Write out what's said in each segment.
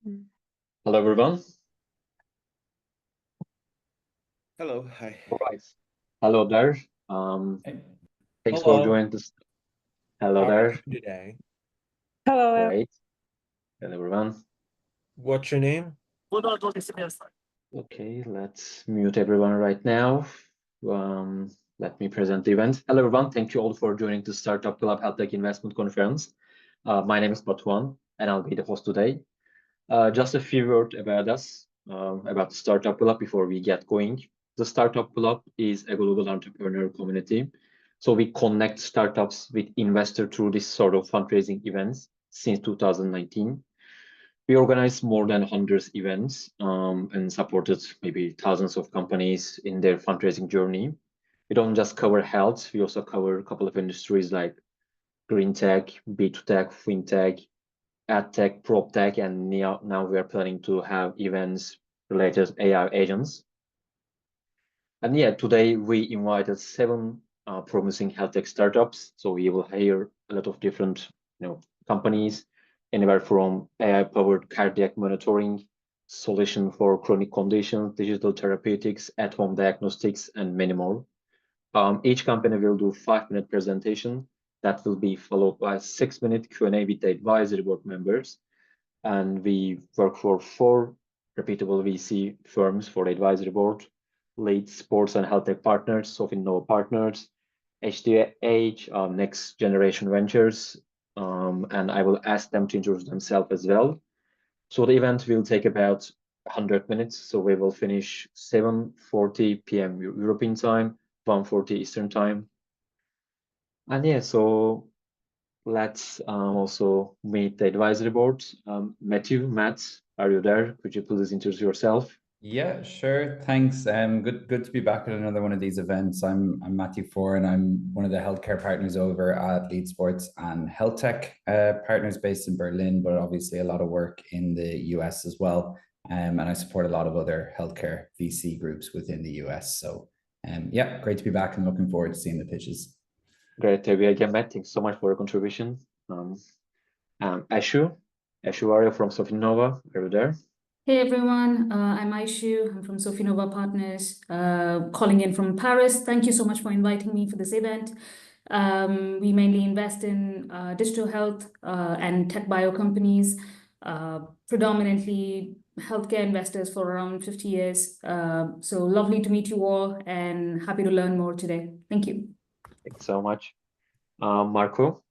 Hello, everyone. Hello, hi. All right. Hello there. Thanks for Hello. joining this. Hello How are there. you today? Hello. Great. Hello, everyone. What's your name? Okay, let's mute everyone right now. Let me present the event. Hello, everyone. Thank you all for joining the Startup Club HealthTech Investment Conference. My name is Batuan, and I'll be the host today. Just a few words about us, about the Startup Club before we get going. The Startup Club is a global entrepreneur community. So we connect startups with investors through this sort of fundraising events since 2019. We organize more than 100 events and supported maybe thousands of companies in their fundraising journey. We don't just cover health, we also cover a couple of industries like green tech, B2Tech, fintech, ad tech, prop tech, and now we are planning to have events related to AI agents. And yeah, today we invited 7 promising health tech startups. So we will hear a lot of different, companies, anywhere from AI-powered cardiac monitoring, solution for chronic conditions, digital therapeutics, at-home diagnostics, and many more. Each company will do 5-minute presentation that will be followed by a 6-minute Q&A with the advisory board members. And we work for 4 reputable VC firms for the advisory board: Lead Sports and Health Tech Partners, Sofinnova Partners, HDH, Next Generation Ventures, and I will ask them to introduce themselves as well. So the event will take about 100 minutes. So we will finish 7:40 p.m. European time, 1:40 Eastern time. And yeah, so let's also meet the advisory board. Matt, are you there? Could you please introduce yourself? Yeah, sure. Thanks. Good to be back at another one of these events. I'm Matthew Four, and I'm one of the healthcare partners over at Lead Sports and HealthTech partners based in Berlin, but obviously a lot of work in the US as well. And I support a lot of other healthcare VC groups within the US. So yeah, great to be back and looking forward to seeing the pitches. Great to be again, Matt. Thanks so much for your contribution. Ashu Arya from Sofinnova, are you there? Hey everyone, I'm Aishu. I'm from Sofinnova Partners, calling in from Paris. Thank you so much for inviting me for this event. We mainly invest in digital health and tech bio companies, predominantly healthcare investors for around 50 years. So lovely to meet you all and happy to learn more today. Thank you. Thanks so much. Marco,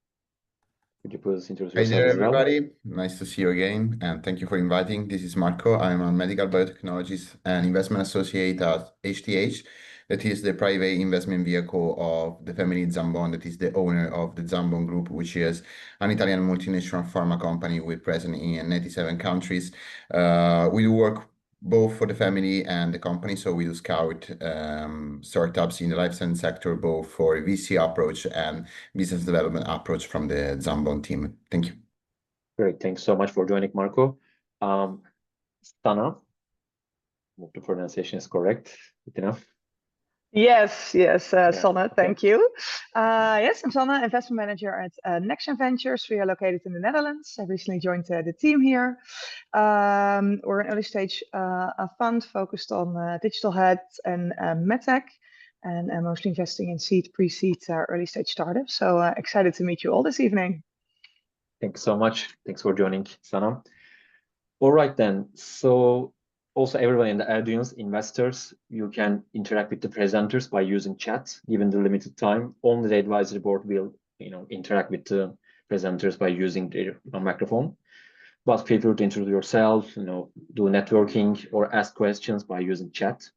could you please introduce Hi yourself there, as well? everybody. Nice to see you again, and thank you for inviting. This is Marco. I'm a medical biotechnologist and investment associate at HealthTech. That is the private investment vehicle of the family Zambon, that is the owner of the Zambon Group, which is an Italian multinational pharma company with presence in 97 countries. We do work both for the family and the company. So we do scout startups in the life science sector, both for VC approach and business development approach from the Zambon team. Thank you. Great, thanks so much for joining, Marco. Stana, hope the pronunciation is correct. Good enough. Yes, Sanne, Okay. thank you. Yes, I'm Sanne, investment manager at Next Gen Ventures. We are located in the Netherlands. I recently joined the team here. We're an early stage fund focused on digital health and medtech, and mostly investing in seed, pre-seed, early stage startups. So excited to meet you all this evening. Thanks so much. Thanks for joining, Sana. All right then. So also everyone in the audience, investors, you can interact with the presenters by using chat. Given the limited time, only the advisory board will, interact with the presenters by using their microphone. But feel free to introduce yourself, do networking or ask questions by using chat.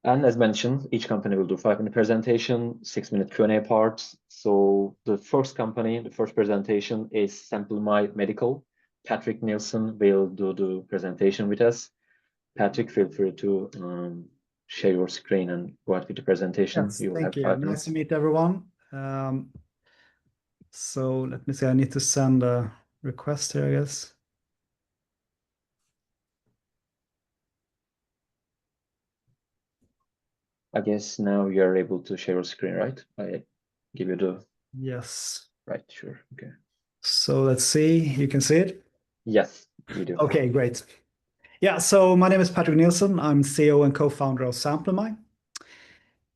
And as mentioned, each company will do 5-minute presentation, 6-minute Q&A parts. So the first presentation is Samplimy Medical. Patrick Nielsen will do the presentation with us. Patrick, feel free to share your screen and go ahead with the presentation. Yes, You will thank have you. 5 Nice minutes. to meet everyone. So let me see, I need to send a request here, I guess. I guess now you're able to share your screen, right? I give you the... Yes. Right, sure, okay. So let's see, you can see it? Yes, You do. Okay, great. Yeah, so my name is Patrick Nilsson. I'm CEO and co-founder of Samplimy.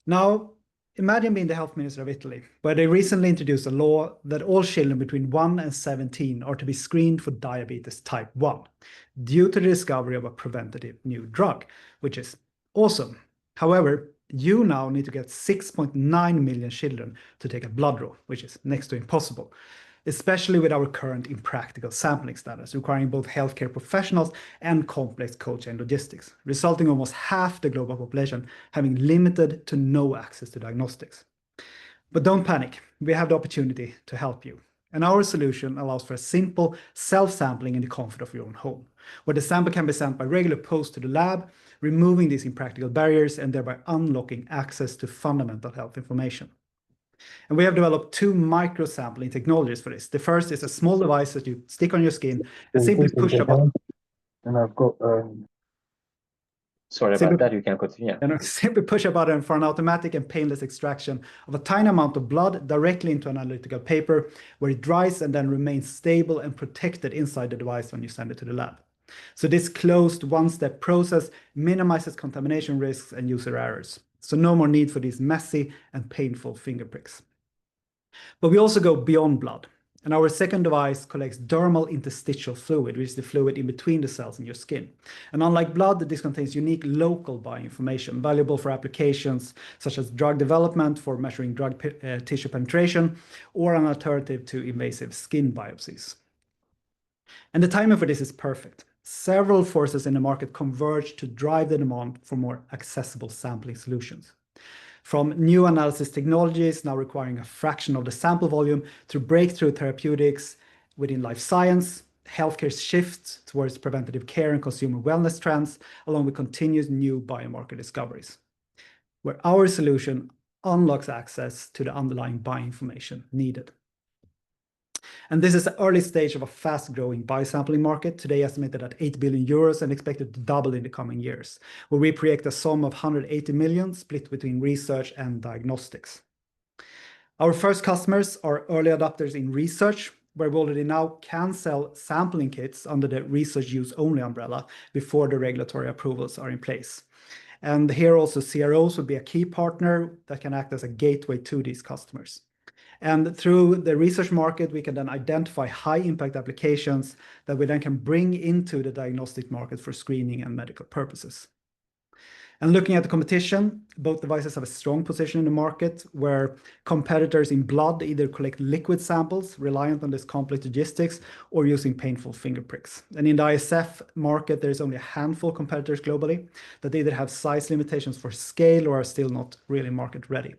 Now, imagine being the health minister of Italy, where they recently introduced a law that all children between 1 and 17 are to be screened for diabetes type 1 due to the discovery of a preventative new drug, which is awesome. However, you now need to get 6.9 million children to take a blood draw, which is next to impossible, especially with our current impractical sampling standards, requiring both healthcare professionals and complex cold chain logistics, resulting in almost half the global population having limited to no access to diagnostics. But don't panic, we have the opportunity to help you. And our solution allows for a simple self-sampling in the comfort of your own home, where the sample can be sent by regular post to the lab, removing these impractical barriers and thereby unlocking access to fundamental health information. And we have developed two micro-sampling technologies for this. The first is a small device that you stick on your skin and simply push a button. And I've got Sorry about that. You can continue. And simply push a button for an automatic and painless extraction of a tiny amount of blood directly into an analytical paper, where it dries and then remains stable and protected inside the device when you send it to the lab. So this closed one-step process minimizes contamination risks and user errors. So no more need for these messy and painful finger pricks. But we also go beyond blood. And our second device collects dermal interstitial fluid, which is the fluid in between the cells in your skin. And unlike blood, this contains unique local bioinformation, valuable for applications such as drug development for measuring drug tissue penetration, or an alternative to invasive skin biopsies. And the timing for this is perfect. Several forces in the market converge to drive the demand for more accessible sampling solutions. From new analysis technologies now requiring a fraction of the sample volume to breakthrough therapeutics within life science, healthcare's shift towards preventative care and consumer wellness trends, along with continuous new biomarker discoveries, where our solution unlocks access to the underlying bioinformation needed. And this is the early stage of a fast-growing biosampling market, today estimated at 8 billion euros and expected to double in the coming years, where we project a sum of 180 million split between research and diagnostics. Our first customers are early adopters in research, where we already now can sell sampling kits under the research use only umbrella before the regulatory approvals are in place. And here also CROs would be a key partner that can act as a gateway to these customers. And through the research market, we can then identify high impact applications that we then can bring into the diagnostic market for screening and medical purposes. And looking at the competition, both devices have a strong position in the market, where competitors in blood either collect liquid samples reliant on this complex logistics or using painful finger pricks. And in the ISF market, there's only a handful of competitors globally that either have size limitations for scale or are still not really market ready.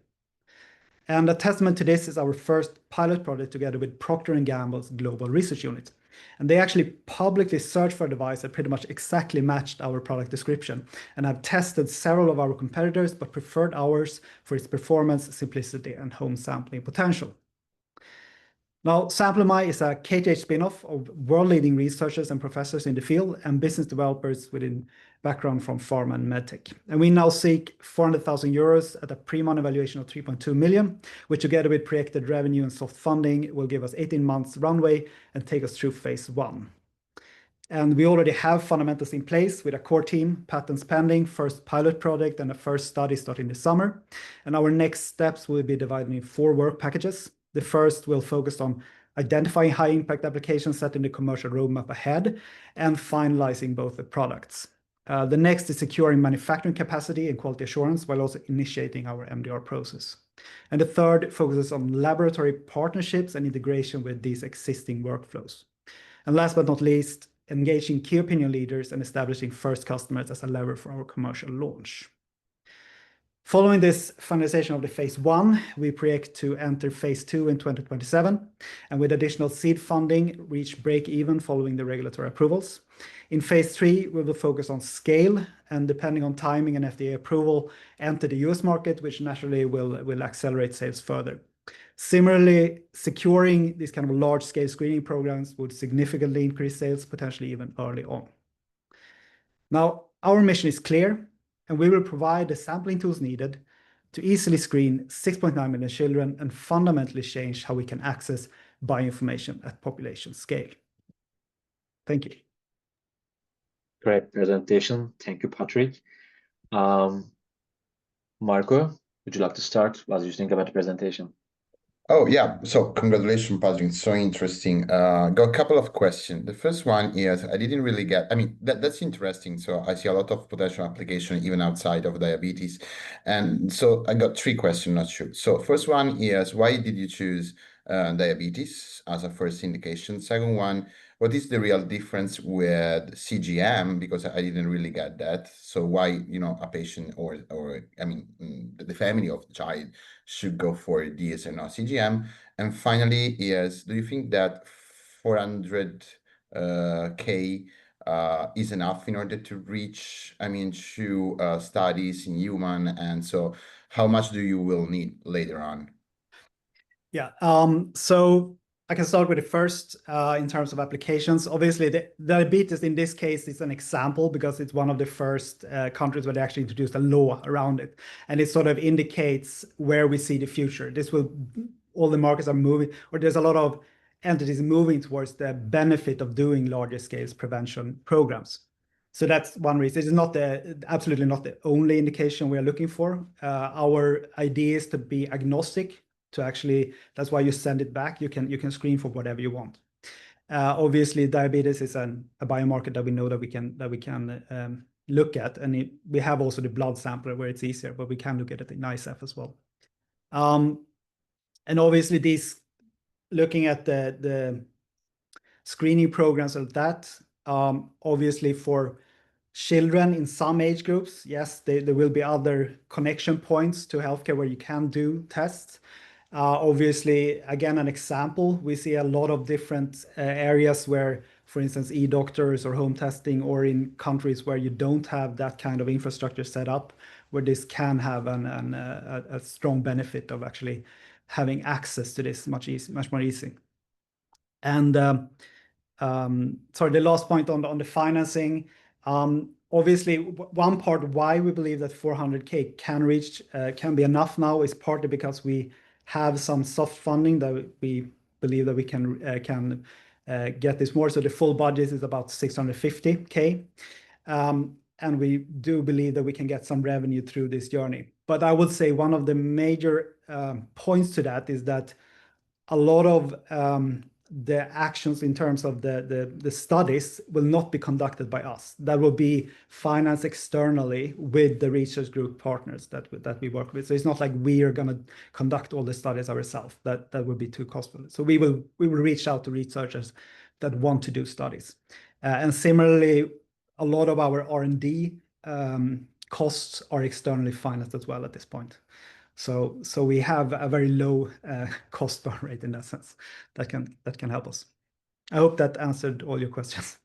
And a testament to this is our first pilot project together with Procter & Gamble's Global Research Unit. And they actually publicly searched for a device that pretty much exactly matched our product description, and have tested several of our competitors, but preferred ours for its performance, simplicity, and home sampling potential. Now, Samplimy is a KTH spin-off of world-leading researchers and professors in the field and business developers within background from pharma and medtech. And we now seek 400,000 euros at a pre-money valuation of 3.2 million, which together with projected revenue and soft funding will give us 18 months runway and take us through phase 1. And we already have fundamentals in place with a core team, patents pending, first pilot project, and a first study starting this summer. And our next steps will be divided in 4 work packages. The first will focus on identifying high impact applications, setting the commercial roadmap ahead, and finalizing both the products. The next is securing manufacturing capacity and quality assurance while also initiating our MDR process. And the third focuses on laboratory partnerships and integration with these existing workflows. And last but not least, engaging key opinion leaders and establishing first customers as a lever for our commercial launch. Following this finalization of the phase 1, we project to enter phase 2 in 2027, and with additional seed funding, reach break even following the regulatory approvals. In phase 3, we will focus on scale, and depending on timing and FDA approval, enter the US market, which naturally will accelerate sales further. Similarly, securing these kind of large-scale screening programs would significantly increase sales, potentially even early on. Now, our mission is clear, and we will provide the sampling tools needed to easily screen 6.9 million children and fundamentally change how we can access bioinformation at population scale. Thank you. Great presentation. Thank you, Patrick. Marco, would you like to start? What do you think about the presentation? Oh, yeah. So congratulations, Patrick. So interesting. Got a couple of questions. The first one is I didn't really get, I mean, that's interesting. So I see a lot of potential application even outside of diabetes. And so I got three questions, not sure. So first one is why did you choose diabetes as a first indication? Second one, what is the real difference with CGM? Because I didn't really get that. So why, a patient or I mean, the family of the child should go for this and not CGM? And finally, do you think that 400K is enough in order to reach, to studies in human? And so how much do you will need later on? Yeah, so I can start with the first in terms of applications. Obviously, the diabetes in this case is an example because it's one of the first countries where they actually introduced a law around it. And it sort of indicates where we see the future. All the markets are moving, or there's a lot of entities moving towards the benefit of doing larger scale prevention programs. So that's one reason. It's not absolutely not the only indication we are looking for. Our idea is to be agnostic. That's why you send it back. You can screen for whatever you want. Obviously, diabetes is a biomarker that we know that we can look at, and we have also the blood sample where it's easier, but we can look at it in ISF as well. And obviously, looking at the screening programs of that, obviously for children in some age groups, yes, there will be other connection points to healthcare where you can do tests. Obviously, again, an example, we see a lot of different areas where, for instance, e-doctors or home testing, or in countries where you don't have that kind of infrastructure set up, where this can have a strong benefit of actually having access to this much more easy. And sorry, the last point on the financing. Obviously, one part why we believe that 400K can be enough now is partly because we have some soft funding that we believe that we can get this more. So the full budget is about 650K. And we do believe that we can get some revenue through this journey. But I would say one of the major points to that is that a lot of the actions in terms of the studies will not be conducted by us. That will be financed externally with the research group partners that we work with. So it's not like we are going to conduct all the studies ourselves. That would be too costly. So we will reach out to researchers that want to do studies. And similarly, a lot of our R&D costs are externally financed as well at this point. So we have a very low cost burn rate in that sense that can help us. I hope that answered all your questions.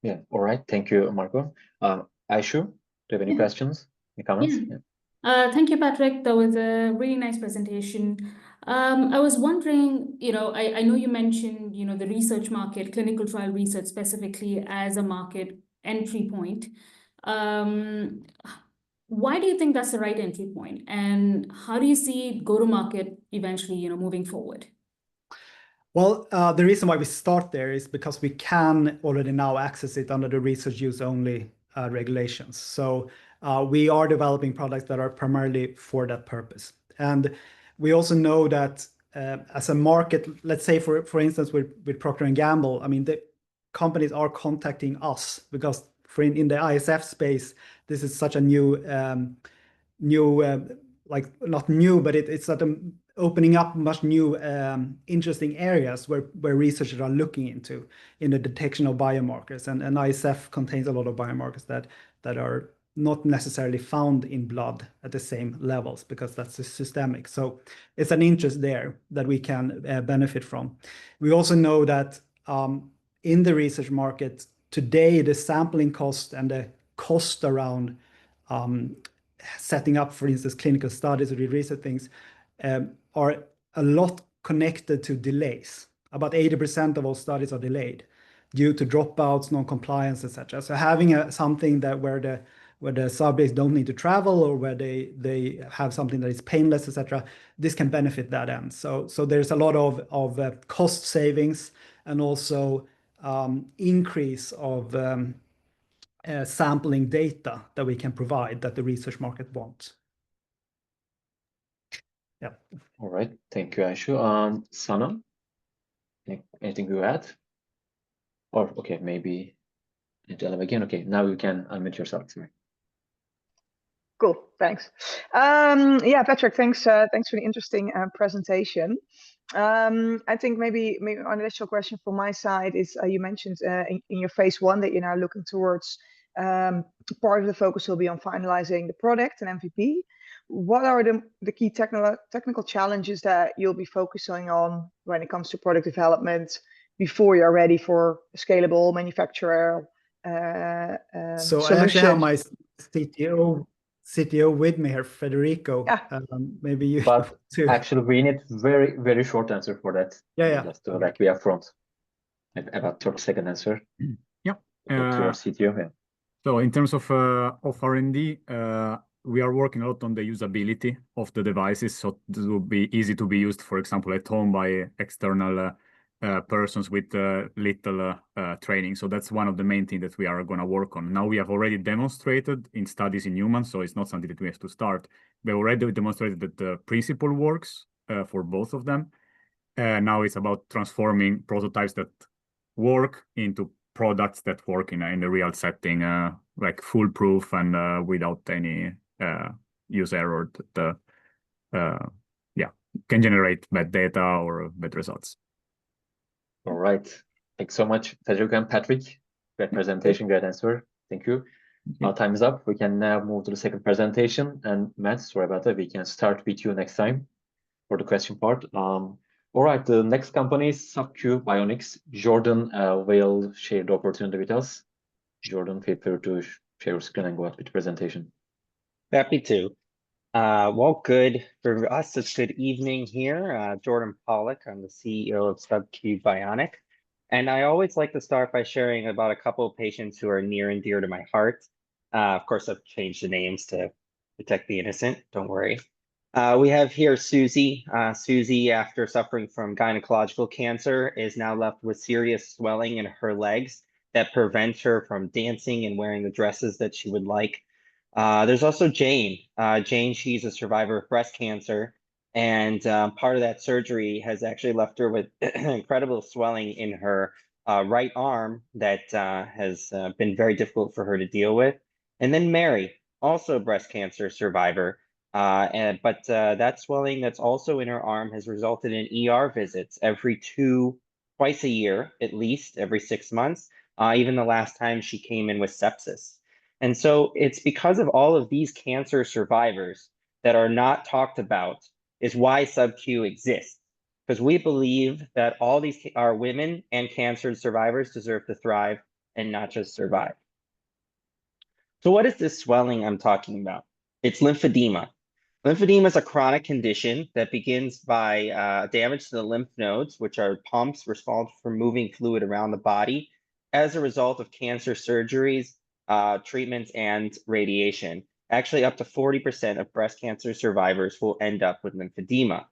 Yeah, all right. Thank you, Marco. Aishu, do you have any questions, any comments? Yeah. Thank you, Patrick. That was a really nice presentation. I was wondering, I know you mentioned, the research market, clinical trial research specifically as a market entry point. Why do you think that's the right entry point? And how do you see go-to-market eventually, moving forward? Well, the reason why we start there is because we can already now access it under the research use only regulations. So we are developing products that are primarily for that purpose. And we also know that as a market, let's say for instance with Procter & Gamble, I mean the companies are contacting us because in the ISF space, this is such a new, like not new, but it's sort of opening up much new interesting areas where researchers are looking into in the detection of biomarkers. And ISF contains a lot of biomarkers that are not necessarily found in blood at the same levels because that's systemic. So it's an interest there that we can benefit from. We also know that in the research market today, the sampling cost and the cost around setting up, for instance, clinical studies or research things are a lot connected to delays. About 80% of all studies are delayed due to dropouts, non-compliance, etc. So having something that where the subjects don't need to travel or where they have something that is painless, etc., this can benefit that end. So there's a lot of cost savings and also increase of sampling data that we can provide that the research market wants. Yeah. All right. Thank you, Aishu. Sana, anything you add? Or okay, maybe again. Okay, now you can unmute yourself. Sorry. Cool, thanks. Yeah, Patrick, thanks for the interesting presentation. I think maybe an initial question from my side is you mentioned in your phase 1 that you're now looking towards part of the focus will be on finalizing the product and MVP. What are the key technical challenges that you'll be focusing on when it comes to product development before you're ready for a scalable manufacturer so solution? I actually have my CTO with me here, Federico. Yeah. Maybe you But too. actually, we need very short answer for that. Yeah. Just to like be upfront. About 30-second answer. Yeah. Towards CTO. Yeah. So in terms of R&D, we are working a lot on the usability of the devices, so it will be easy to be used, for example, at home by external persons with little training. So that's one of the main things that we are going to work on. Now we have already demonstrated in studies in humans, so it's not something that we have to start. We already demonstrated that the principle works for both of them. Now it's about transforming prototypes that work into products that work in a real setting, like foolproof and without any user error that can generate bad data or bad results. All right. Thanks so much, Federico and Patrick. Great presentation, great answer. Thank you. Our time is up. We can now move to the second presentation. And Matt, sorry about that. We can start with you next time for the question part. All right. The next company is SubQ Bionics. Jordan will share the opportunity with us. Jordan, feel free to share your screen and go ahead with the presentation. Happy to. Well, good for us. It's good evening here. Jordan Pollock, I'm the CEO of SubQ Bionic. And I always like to start by sharing about a couple of patients who are near and dear to my heart. Of course, I've changed the names to protect the innocent. Don't worry. We have here Susie. Susie, after suffering from gynecological cancer, is now left with serious swelling in her legs that prevents her from dancing and wearing the dresses that she would like. There's also Jane. Jane, she's a survivor of breast cancer, and part of that surgery has actually left her with incredible swelling in her right arm that has been very difficult for her to deal with. And then Mary, also a breast cancer survivor, but that swelling that's also in her arm has resulted in ER visits twice a year, at least every 6 months, even the last time she came in with sepsis. And so it's because of all of these cancer survivors that are not talked about is why SubQ exists. Because we believe that all these are women and cancer survivors deserve to thrive and not just survive. So what is this swelling I'm talking about? It's lymphedema. Lymphedema is a chronic condition that begins by damage to the lymph nodes, which are pumps responsible for moving fluid around the body as a result of cancer surgeries, treatments, and radiation. Actually, up to 40% of breast cancer survivors will end up with lymphedema.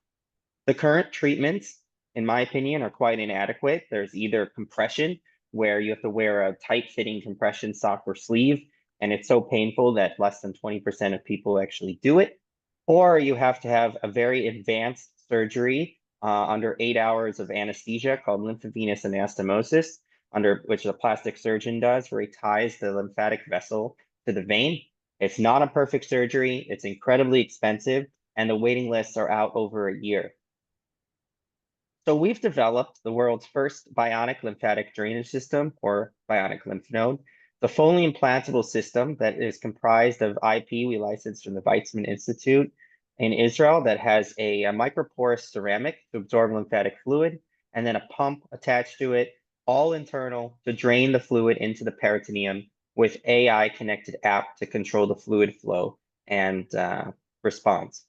The current treatments, in my opinion, are quite inadequate. There's either compression, where you have to wear a tight-fitting compression sock or sleeve, and it's so painful that less than 20% of people actually do it, or you have to have a very advanced surgery under 8 hours of anesthesia called lymphovenous anastomosis, under which a plastic surgeon does, where he ties the lymphatic vessel to the vein. It's not a perfect surgery. It's incredibly expensive, and the waiting lists are out over a year. So we've developed the world's first bionic lymphatic drainage system, or bionic lymph node, the fully implantable system that is comprised of IP we licensed from the Weizmann Institute in Israel that has a microporous ceramic to absorb lymphatic fluid, and then a pump attached to it, all internal, to drain the fluid into the peritoneum with AI-connected app to control the fluid flow and response.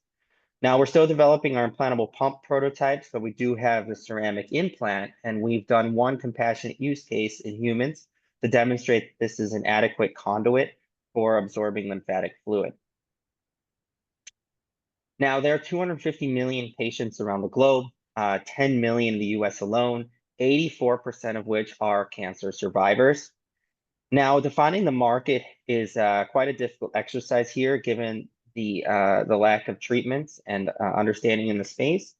Now, we're still developing our implantable pump prototypes, but we do have the ceramic implant, and we've done one compassionate use case in humans to demonstrate this is an adequate conduit for absorbing lymphatic fluid. Now, there are 250 million patients around the globe, 10 million in the US alone, 84% of which are cancer survivors. Now, defining the market is quite a difficult exercise here, given the lack of treatments and understanding in the space.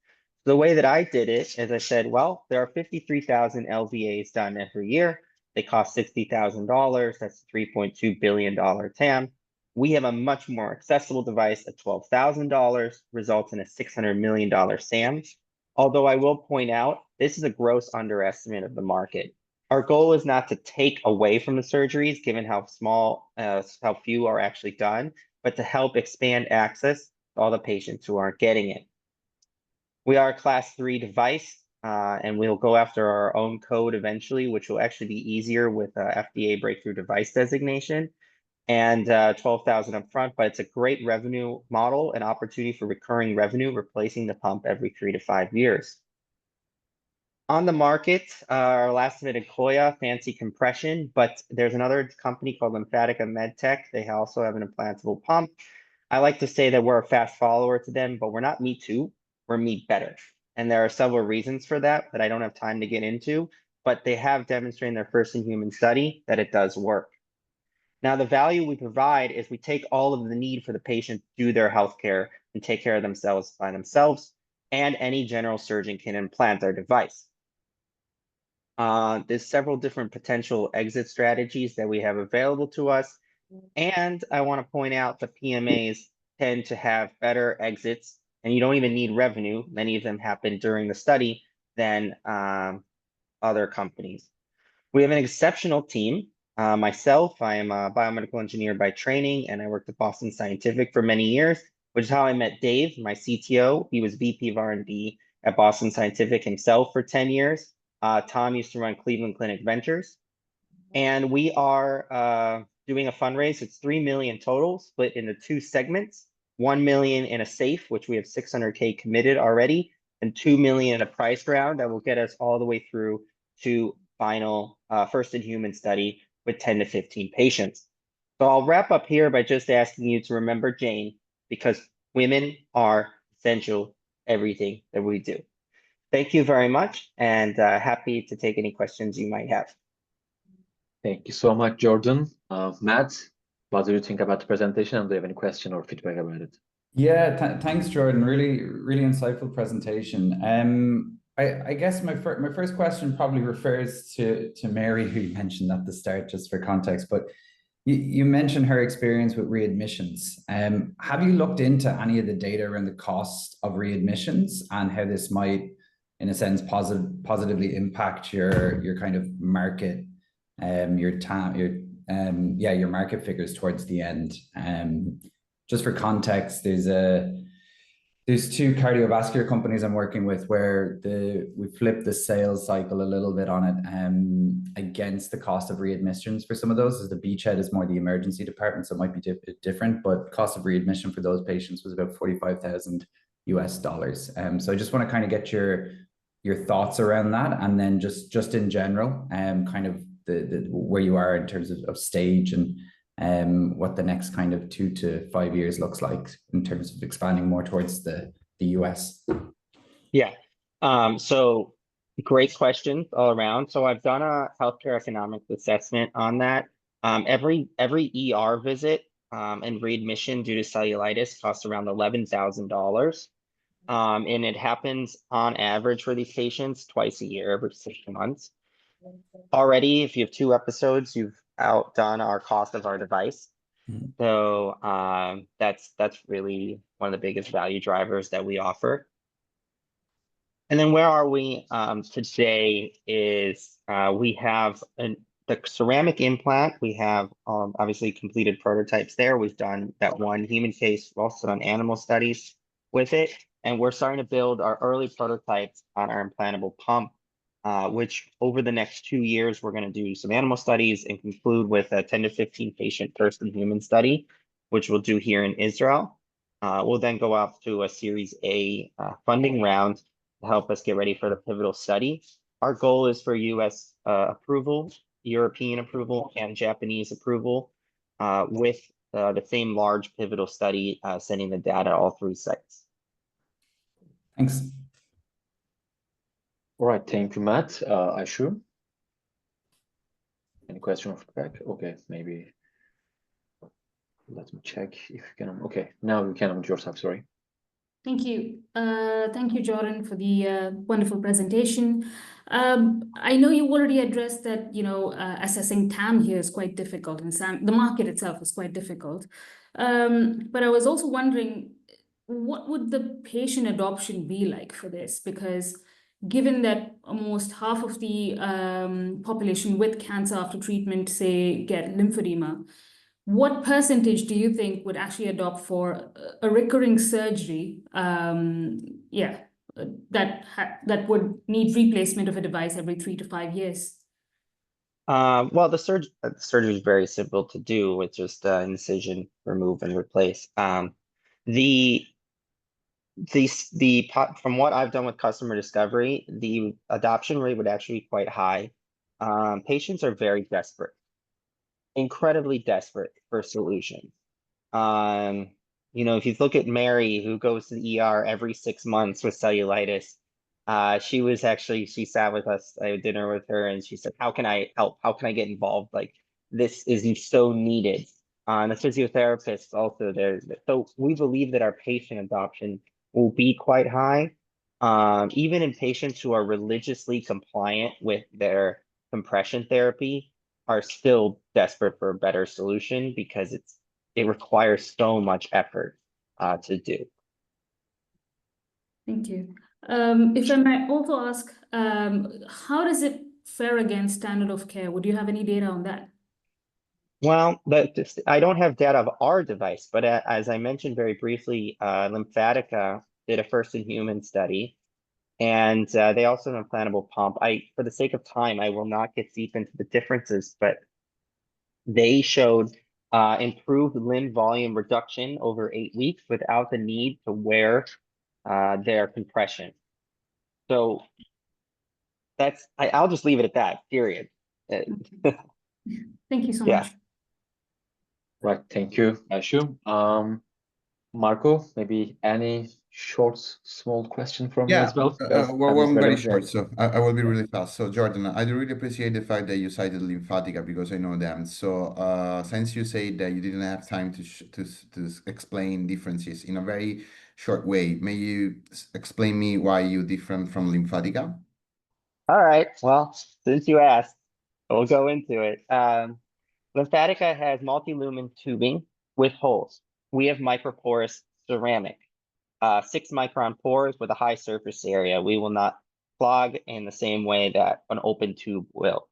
The way that I did it is I said, well, there are 53,000 LVAs done every year. They cost $60,000. That's $3.2 billion TAM. We have a much more accessible device at $12,000, results in a $600 million SAM. Although I will point out, this is a gross underestimate of the market. Our goal is not to take away from the surgeries, given how small, how few are actually done, but to help expand access to all the patients who aren't getting it. We are a Class 3 device, and we'll go after our own code eventually, which will actually be easier with FDA Breakthrough Device Designation, and 12,000 upfront. But it's a great revenue model, an opportunity for recurring revenue, replacing the pump every 3 to 5 years. On the market, our last submitted Koya, fancy compression, but there's another company called Lymphatica MedTech. They also have an implantable pump. I like to say that we're a fast follower to them, but we're not me too, we're me better. And there are several reasons for that I don't have time to get into, but they have demonstrated in their first in human study that it does work. Now, the value we provide is we take all of the need for the patient to do their healthcare and take care of themselves by themselves, and any general surgeon can implant our device. There's several different potential exit strategies that we have available to us. And I want to point out the PMAs tend to have better exits, and you don't even need revenue. Many of them happen during the study than other companies. We have an exceptional team. Myself, I am a biomedical engineer by training, and I worked at Boston Scientific for many years, which is how I met Dave, my CTO. He was VP of R&D at Boston Scientific himself for 10 years. Tom used to run Cleveland Clinic Ventures. And we are doing a fundraise. It's 3 million total, split into 2 segments. 1 million in a safe, which we have 600K committed already, and 2 million in a price round that will get us all the way through to final first in human study with 10 to 15 patients. So I'll wrap up here by just asking you to remember Jane, because women are essential everything that we do. Thank you very much, and happy to take any questions you might have. Thank you so much, Jordan. Matt, what do you think about the presentation, and do you have any question or feedback about it? Yeah, thanks, Jordan. Really insightful presentation. I guess my first question probably refers to Mary, who you mentioned at the start, just for context, but you mentioned her experience with readmissions. Have you looked into any of the data around the cost of readmissions and how this might, in a sense, positively impact your kind of market, your market figures towards the end? Just for context, there's 2 cardiovascular companies I'm working with where we flipped the sales cycle a little bit on it against the cost of readmissions for some of those, as the beachhead is more the emergency department, so it might be different, but cost of readmission for those patients was about $45,000 US. So I just want to kind of get your thoughts around that, and then just in general, kind of the where you are in terms of stage, and what the next kind of 2 to 5 years looks like in terms of expanding more towards the US. Yeah. So great questions all around. So I've done a healthcare economics assessment on that. Every ER visit and readmission due to cellulitis costs around $11,000. And it happens on average for these patients twice a year, every 6 months. Already, if you have 2 episodes, you've outdone our cost of our device. So that's really one of the biggest value drivers that we offer. And then where are we today is we have the ceramic implant. We have obviously completed prototypes there. We've done that 1 human case. We've also done animal studies with it. And we're starting to build our early prototypes on our implantable pump, which over the next 2 years, we're going to do some animal studies and conclude with a 10 to 15 patient first in human study, which we'll do here in Israel. We'll then go out to a Series A funding round to help us get ready for the pivotal study. Our goal is for US approval, European approval, and Japanese approval with the same large pivotal study, sending the data to all 3 sites. Thanks. All right, thank you, Matt. Aishu? Any question of back? Okay, maybe. Let me check if you can. Okay, now you can unmute yourself, sorry. Thank you. Thank you, Jordan, for the wonderful presentation. I know you already addressed that, assessing TAM here is quite difficult, and the market itself is quite difficult. But I was also wondering, what would the patient adoption be like for this? Because given that almost half of the population with cancer after treatment, say, get lymphedema, what percentage do you think would actually adopt for a recurring surgery? That would need replacement of a device every 3 to 5 years. Well, the surgery is very simple to do with just incision, remove, and replace. From what I've done with customer discovery, the adoption rate would actually be quite high. Patients are very desperate, incredibly desperate for a solution. If you look at Mary, who goes to the ER every 6 months with cellulitis, she sat with us, I had dinner with her, and she said, how can I help? How can I get involved? Like, this is so needed. And the physiotherapists also there. So we believe that our patient adoption will be quite high. Even in patients who are religiously compliant with their compression therapy are still desperate for a better solution because it requires so much effort to do. Thank you. If I might also ask, how does it fare against standard of care? Would you have any data on that? Well, I don't have data of our device, but as I mentioned very briefly, Lymphatica did a first-in-human study, and they also have an implantable pump. For the sake of time, I will not get deep into the differences, but they showed improved limb volume reduction over 8 weeks without the need to wear their compression. So I'll just leave it at that, period. Thank you so Yeah. much. Right, thank you, Aishu. Marco, maybe any short, small question from you as well? One very short, so I will be really fast. So Jordan, I do really appreciate the fact that you cited Lymphatica because I know them. So since you say that you didn't have time to explain differences in a very short way, may you explain me why you're different from Lymphatica? All right, well, since you asked, we'll go into it. Lymphatica has multi-lumen tubing with holes. We have microporous ceramic, 6-micron pores with a high surface area. We will not clog in the same way that an open tube will.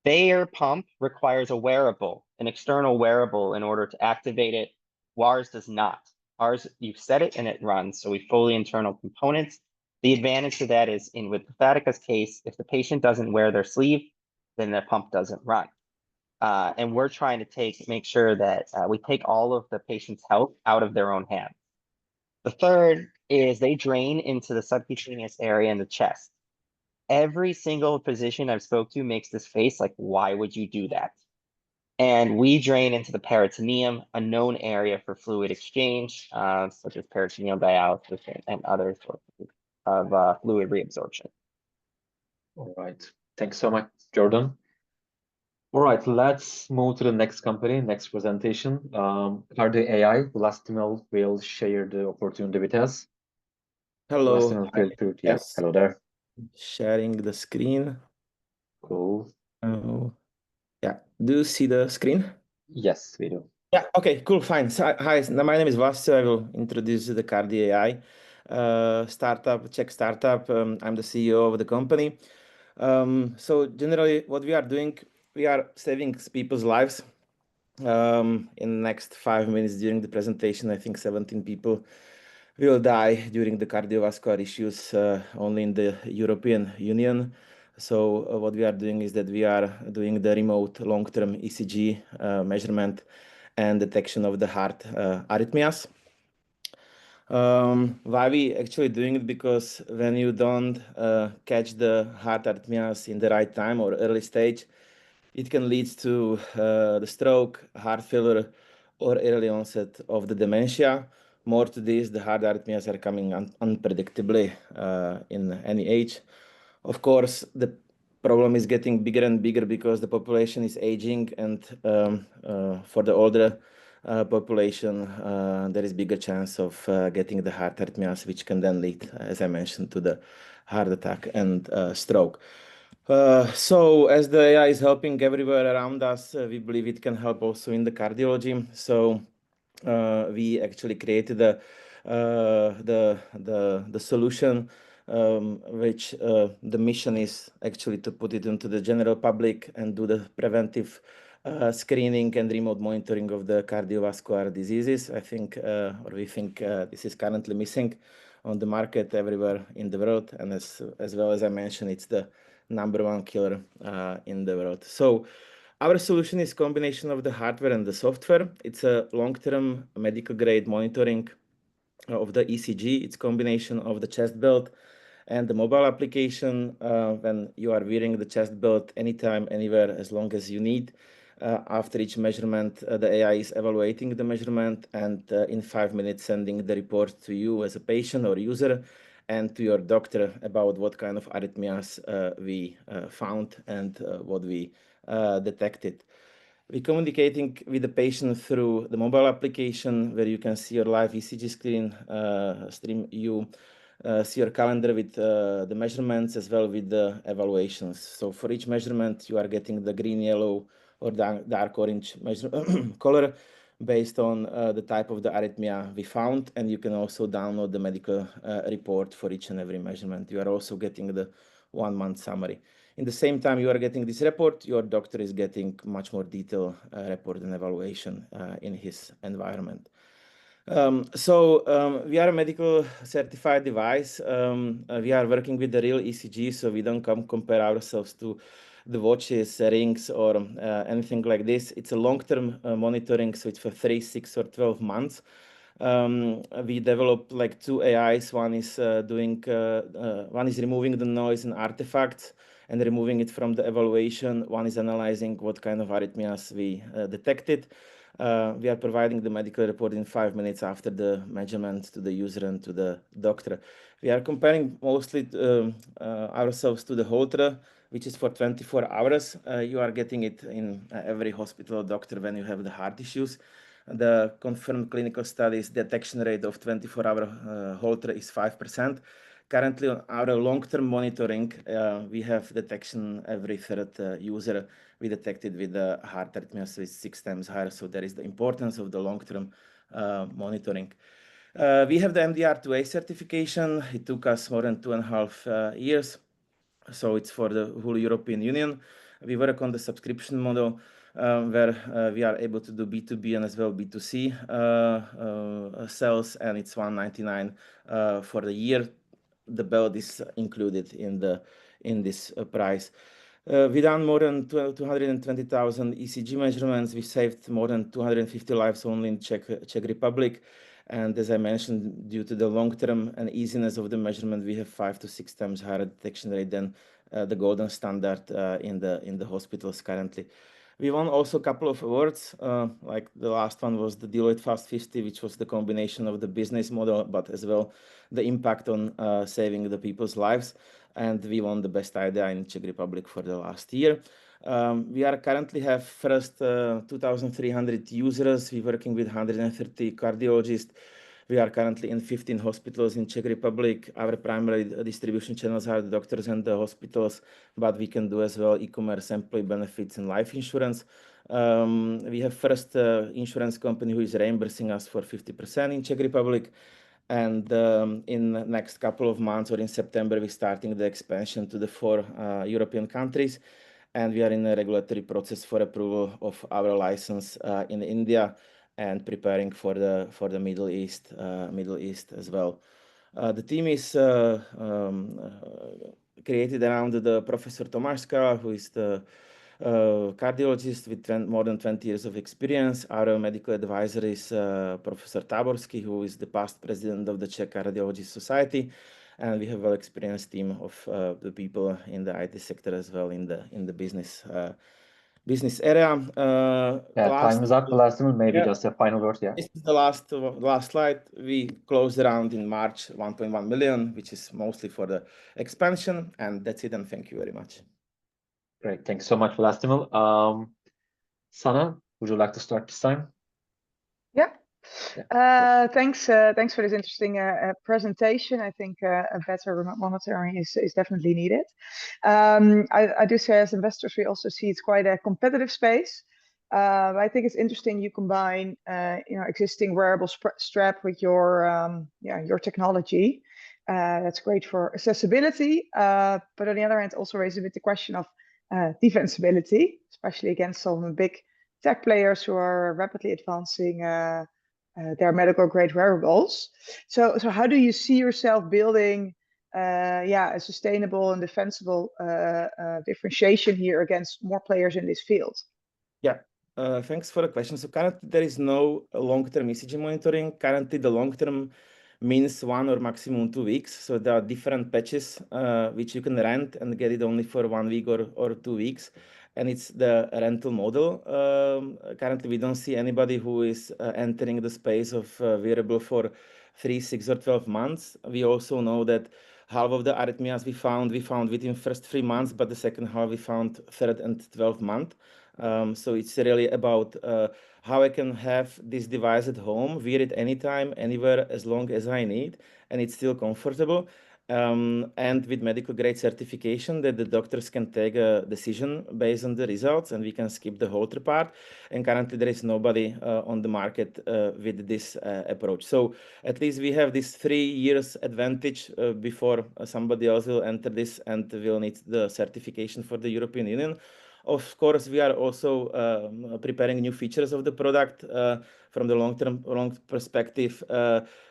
Their pump requires a wearable, an external wearable, in order to activate it. Ours does not. Ours, you set it and it runs. So we fully internal components. The advantage to that is with Lymphatica's case, if the patient doesn't wear their sleeve, then the pump doesn't run. And we're trying to make sure that we take all of the patient's health out of their own hands. The third is they drain into the subcutaneous area in the chest. Every single physician I've spoke to makes this face like, why would you do that? And we drain into the peritoneum, a known area for fluid exchange, such as peritoneal dialysis and other sorts of fluid reabsorption. All right, thanks so much, Jordan. All right, let's move to the next company, next presentation. Kardi Ai, Vlastimil will share the opportunity with us. Hello. Vlastimil, feel free to, yes, hello there. Sharing the screen. Cool. Oh, yeah. Do you see the screen? Yes, we do. Yeah, okay, cool, fine. So, hi, my name is Vasco. I will introduce the Kardi Ai startup, Czech startup. I'm the CEO of the company. So generally what we are doing, we are saving people's lives. In the next 5 minutes during the presentation, I think 17 people will die during the cardiovascular issues only in the European Union. So what we are doing is that we are doing the remote long-term ECG measurement and detection of the heart arrhythmias. Why we actually doing it? Because when you don't catch the heart arrhythmias in the right time or early stage, it can lead to the stroke, heart failure, or early onset of the dementia. More to this, the heart arrhythmias are coming unpredictably in any age. Of course, the problem is getting bigger and bigger because the population is aging, and for the older population, there is bigger chance of getting the heart arrhythmias, which can then lead, as I mentioned, to the heart attack and stroke. So as the AI is helping everywhere around us, we believe it can help also in the cardiology. So we actually created the solution, which the mission is actually to put it into the general public and do the preventive screening and remote monitoring of the cardiovascular diseases. I think, or we think, this is currently missing on the market everywhere in the world, and as well as I mentioned, it's the #1 killer in the world. So our solution is combination of the hardware and the software. It's a long-term medical grade monitoring of the ECG. It's combination of the chest belt and the mobile application. When you are wearing the chest belt anytime, anywhere, as long as you need. After each measurement, the AI is evaluating the measurement and in 5 minutes sending the report to you as a patient or user and to your doctor about what kind of arrhythmias we found and what we detected. We're communicating with the patient through the mobile application where you can see your live ECG stream. You see your calendar with the measurements as well with the evaluations. So for each measurement, you are getting the green, yellow, or dark orange color based on the type of the arrhythmia we found. And you can also download the medical report for each and every measurement. You are also getting the 1-month summary. In the same time you are getting this report, your doctor is getting much more detailed report and evaluation in his environment. So we are a medical certified device. We are working with the real ECG, so we don't compare ourselves to the watches, rings, or anything like this. It's a long-term monitoring, so it's for 3, 6, or 12 months. We developed like 2 AIs. One is removing the noise and artifacts and removing it from the evaluation. One is analyzing what kind of arrhythmias we detected. We are providing the medical report in 5 minutes after the measurement to the user and to the doctor. We are comparing mostly ourselves to the Holter, which is for 24 hours. You are getting it in every hospital or doctor when you have the heart issues. The confirmed clinical studies detection rate of 24-hour Holter is 5%. Currently, on our long-term monitoring, we have detection every 3rd user. We detected with the heart arrhythmias is 6 times higher. So there is the importance of the long-term monitoring. We have the MDR2A certification. It took us more than 2.5 years. So it's for the whole European Union. We work on the subscription model where we are able to do B2B and as well B2C sales, and it's $199 for the year. The belt is included in this price. We done more than 220,000 ECG measurements. We saved more than 250 lives only in Czech Republic. And as I mentioned, due to the long-term and easiness of the measurement, we have 5 to 6 times higher detection rate than the golden standard in the hospitals currently. We won also a couple of awards, like the last one was the Deloitte Fast 50, which was the combination of the business model, but as well the impact on saving the people's lives. And we won the best idea in Czech Republic for the last year. We are currently have first 2,300 users. We're working with 130 cardiologists. We are currently in 15 hospitals in Czech Republic. Our primary distribution channels are the doctors and the hospitals, but we can do as well e-commerce, employee benefits, and life insurance. We have first insurance company who is reimbursing us for 50% in Czech Republic. And in the next couple of months or in September, we're starting the expansion to the 4 European countries. And we are in a regulatory process for approval of our license in India and preparing for the Middle East as well. The team is created around the Professor Tomáška, who is the cardiologist with more than 20 years of experience. Our medical advisor is Professor Táborský, who is the past president of the Czech Cardiology Society. And we have a well-experienced team of the people in the IT sector as well in the business. business area. Time is up. Vlastimil, maybe Yeah. just a final word. Yeah. This is the last slide. We closed around in March 1.1 million, which is mostly for the expansion, and that's it. And thank you very much. Great. Thanks so much, Vlastimil. Sana, would you like to start this time? Yeah. Thanks for this interesting presentation. I think a better remote monitoring is definitely needed. I do say as investors, we also see it's quite a competitive space. I think it's interesting you combine existing wearable strap with your your technology. That's great for accessibility, but on the other hand, also raises a bit the question of defensibility, especially against some big tech players who are rapidly advancing their medical grade wearables. So how do you see yourself building a sustainable and defensible differentiation here against more players in this field? Yeah, thanks for the question. So currently there is no long-term ECG monitoring. Currently the long-term means 1 or maximum 2 weeks. So there are different patches which you can rent and get it only for 1 week or 2 weeks. And it's the rental model. Currently, we don't see anybody who is entering the space of wearable for 3, 6, or 12 months. We also know that half of the arrhythmias we found within first 3 months, but the second half we found 3rd and 12th month. So it's really about how I can have this device at home, wear it anytime, anywhere, as long as I need, and it's still comfortable. And with medical grade certification that the doctors can take a decision based on the results, and we can skip the Holter part. And currently there is nobody on the market with this approach. So at least we have this 3 years advantage before somebody else will enter this and will need the certification for the European Union. Of course, we are also preparing new features of the product from the long perspective.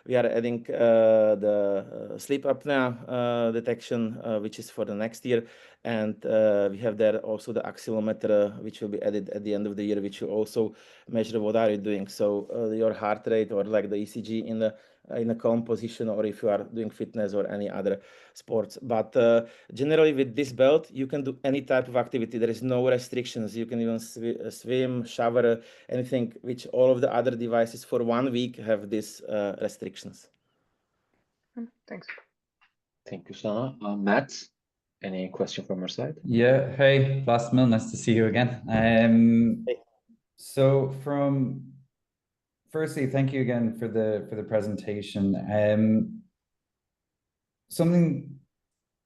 We are adding the sleep apnea detection, which is for the next year. And we have there also the accelerometer, which will be added at the end of the year, which will also measure what are you doing. So your heart rate, or like the ECG in a calm position, or if you are doing fitness or any other sports. But generally with this belt, you can do any type of activity. There is no restrictions. You can even swim, shower, anything, which all of the other devices for 1 week have these restrictions. Thanks. Thank you, Sana. Matt, any question from your side? Yeah. Hey, Vlastimil, nice to see you again. Hey. So firstly, thank you again for the presentation. Something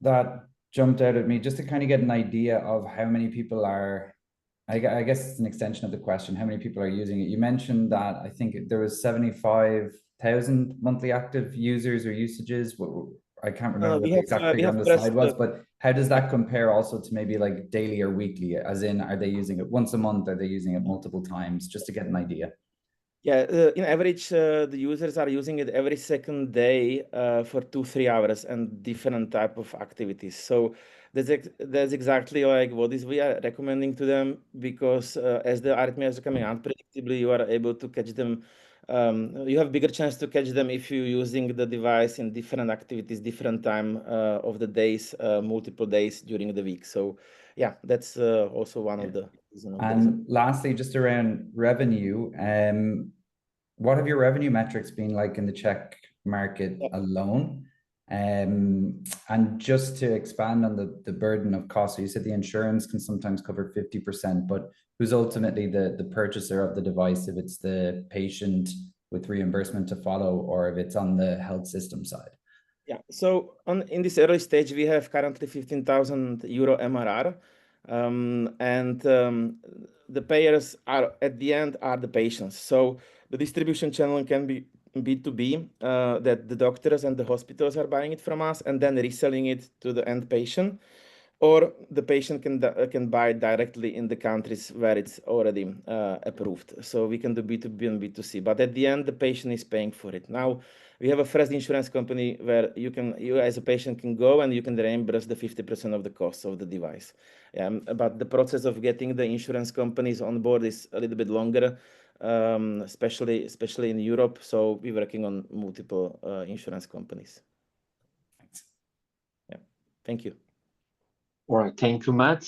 that jumped out at me, just to kind of get an idea of how many people are, I guess it's an extension of the question, how many people are using it? You mentioned that I think there was 75,000 monthly active users or usages. I can't remember what the exact figure on the slide was, but how does that compare also to maybe like daily or weekly? As in, are they using it once a month? Are they using it multiple times? Just to get an idea. Yeah, in average, the users are using it every second day for 2-3 hours and different type of activities. So that's exactly like what is we are recommending to them, because as the arrhythmias are coming unpredictably, you are able to catch them. You have bigger chance to catch them if you're using the device in different activities, different time of the days, multiple days during the week. So yeah, that's also one of the reasons. And lastly, just around revenue, what have your revenue metrics been like in the Czech market alone? And just to expand on the burden of cost, so you said the insurance can sometimes cover 50%, but who's ultimately the purchaser of the device, if it's the patient with reimbursement to follow, or if it's on the health system side? Yeah, so in this early stage, we have currently 15,000 euro MRR. The payers are at the end are the patients. So the distribution channel can be B2B, that the doctors and the hospitals are buying it from us and then reselling it to the end patient, or the patient can buy directly in the countries where it's already approved. So we can do B2B and B2C, but at the end, the patient is paying for it. Now, we have a first insurance company where you as a patient can go and you can reimburse the 50% of the cost of the device. But the process of getting the insurance companies on board is a little bit longer, especially in Europe. So we're working on multiple insurance companies. Thanks. Yeah, thank you. All right, thank you, Matt.